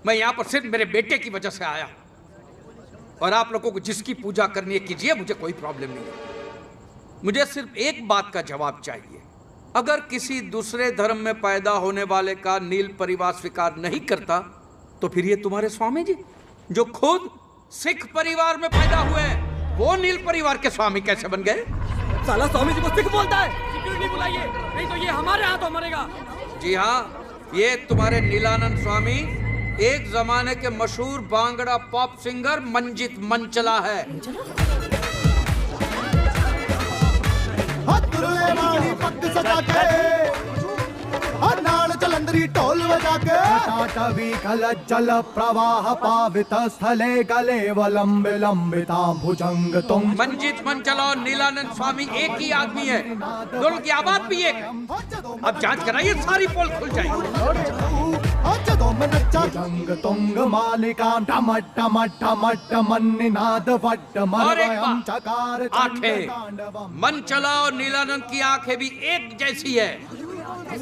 मैं यहाँ पर सिर्फ मेरे बेटे की वजह से आया हूँ। और आप लोगों को जिसकी पूजा करनी है कीजिए, मुझे कोई प्रॉब्लम नहीं है। मुझे सिर्फ एक बात का जवाब चाहिए। अगर किसी दूसरे धर्म में पैदा होने वाले का नील परिवार स्वीकार नहीं करता, तो फिर ये तुम्हारे स्वामी जी जो खुद सिख परिवार में पैदा हुए हैं, वो नील परिवार के स्वामी कैसे बन गए? साला स्वामी जी को सिख बोलता है। सिक्योरिटी बुलाइए, नहीं तो ये हमारे हाथों मरेगा। जी हाँ, ये तुम्हारे नीलानंद स्वामी एक जमाने के मशहूर बांगड़ा पॉप सिंगर मंजित मंचला है। नाल जलंधरी ढोल बजा के टाटवी कल जल प्रवाह पावित स्थले कलेवलम विलंबितां भुजंग तुम। मंजित मंचला और नीलानंद स्वामी एक ही आदमी है, दोनों की आवाज भी एक। अब जांच कराइए, सारी पोल खुल जाएगी। जंग तुंग मालिका टम टम टम टम निनाद वट मरवयं चकार आंखें, मंचला और नीलानंद की आंखें भी एक जैसी है।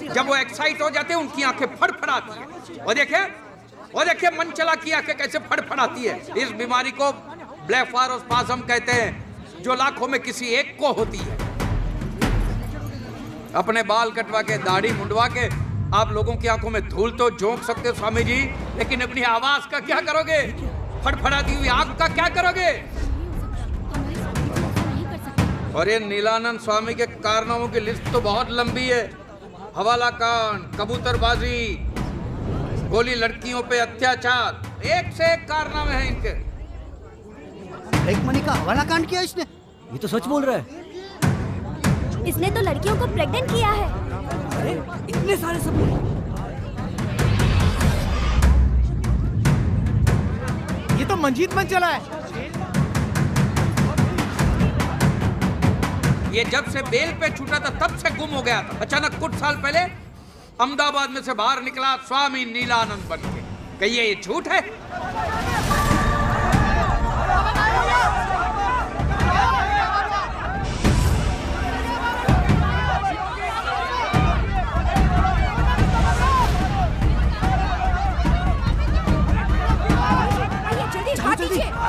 जब वो एक्साइट हो जाते हैं उनकी आंखें फड़फड़ाती है। वो देखिए मंचला की आंखें कैसे फड़फड़ाती है। इस बीमारी को ब्लेफारोस्पाज्म कहते हैं, जो लाखों में किसी एक को होती है। अपने बाल कटवा के, दाढ़ी मुंडवा के आप लोगों की आंखों में धूल तो झोंक सकते हो स्वामी जी, लेकिन अपनी आवाज का क्या करोगे? फड़फड़ाती हुई आंख का क्या करोगे? और ये नीलानंद स्वामी के कारनामों की लिस्ट तो बहुत लंबी है। हवाला कांड, कबूतरबाजी, गोली लड़कियों पे अत्याचार, एक से एक कारनामे हैं इनके। एक मनी का हवाला कांड किया इसने? ये तो सच बोल रहा है। इसने तो लड़कियों को प्रेग्नेंट किया है। अरे इतने सारे सबूत! ये तो मंजीत मंचला है। ये जब से बेल पे छूटा था तब से गुम हो गया था। अचानक कुछ साल पहले अहमदाबाद में से बाहर निकला स्वामी नीलानंद बन के। कहिए ये झूठ है?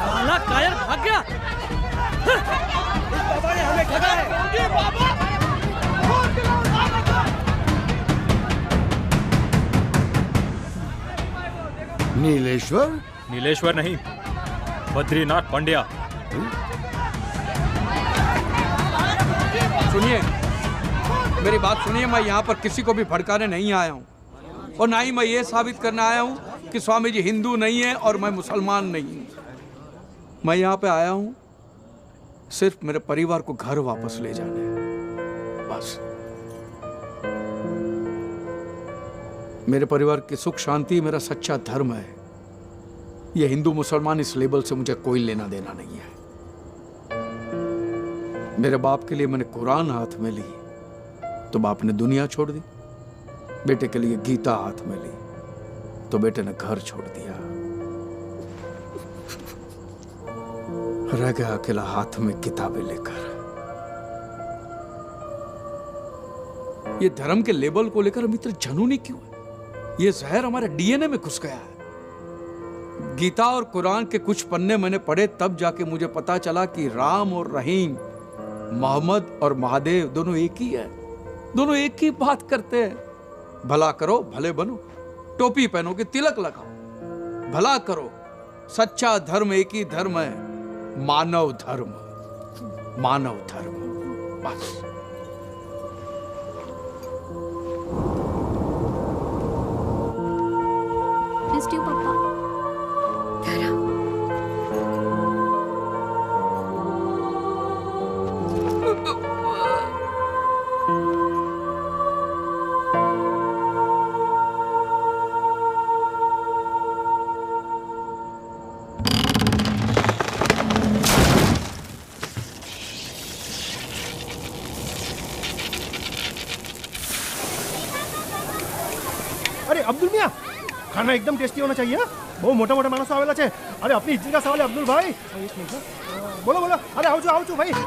साला कायर भाग गया। बाबा ने हमें ठगा है। नीलेश्वर? नीलेश्वर नहीं, बद्रीनाथ पांड्या। सुनिए, मेरी बात सुनिए। मैं यहाँ पर किसी को भी भड़काने नहीं आया हूँ, और ना ही मैं ये साबित करने आया हूँ कि स्वामी जी हिंदू नहीं है और मैं मुसलमान नहीं हूँ। मैं यहाँ पे आया हूँ सिर्फ मेरे परिवार को घर वापस ले जाने, बस। मेरे परिवार की सुख शांति मेरा सच्चा धर्म है। ये हिंदू मुसलमान इस लेबल से मुझे कोई लेना देना नहीं है। मेरे बाप के लिए मैंने कुरान हाथ में ली तो बाप ने दुनिया छोड़ दी, बेटे के लिए गीता हाथ में ली तो बेटे ने घर छोड़ दिया। रह गया अकेला हाथ में किताबें लेकर। ये धर्म के लेबल को लेकर हम इतने जुनूनी क्यों है? ये जहर हमारे डीएनए में घुस गया है। गीता और कुरान के कुछ पन्ने मैंने पढ़े तब जाके मुझे पता चला कि राम और रहीम, मोहम्मद और महादेव दोनों एक ही है, दोनों एक ही बात करते हैं। भला करो भले बनो, टोपी पहनो कि तिलक लगाओ, भला करो। सच्चा धर्म एक ही धर्म है, मानव धर्म, मानव धर्म। बस पापा। अरे अब्दुल मियाँ, खाना एकदम टेस्टी होना चाहिए। बहुत मोटा मोटा मानस आवेला छे। अरे अपनी इज्जत का सवाल है अब्दुल भाई। एक मिनट, बोलो बोलो। अरे आओ जो भाई।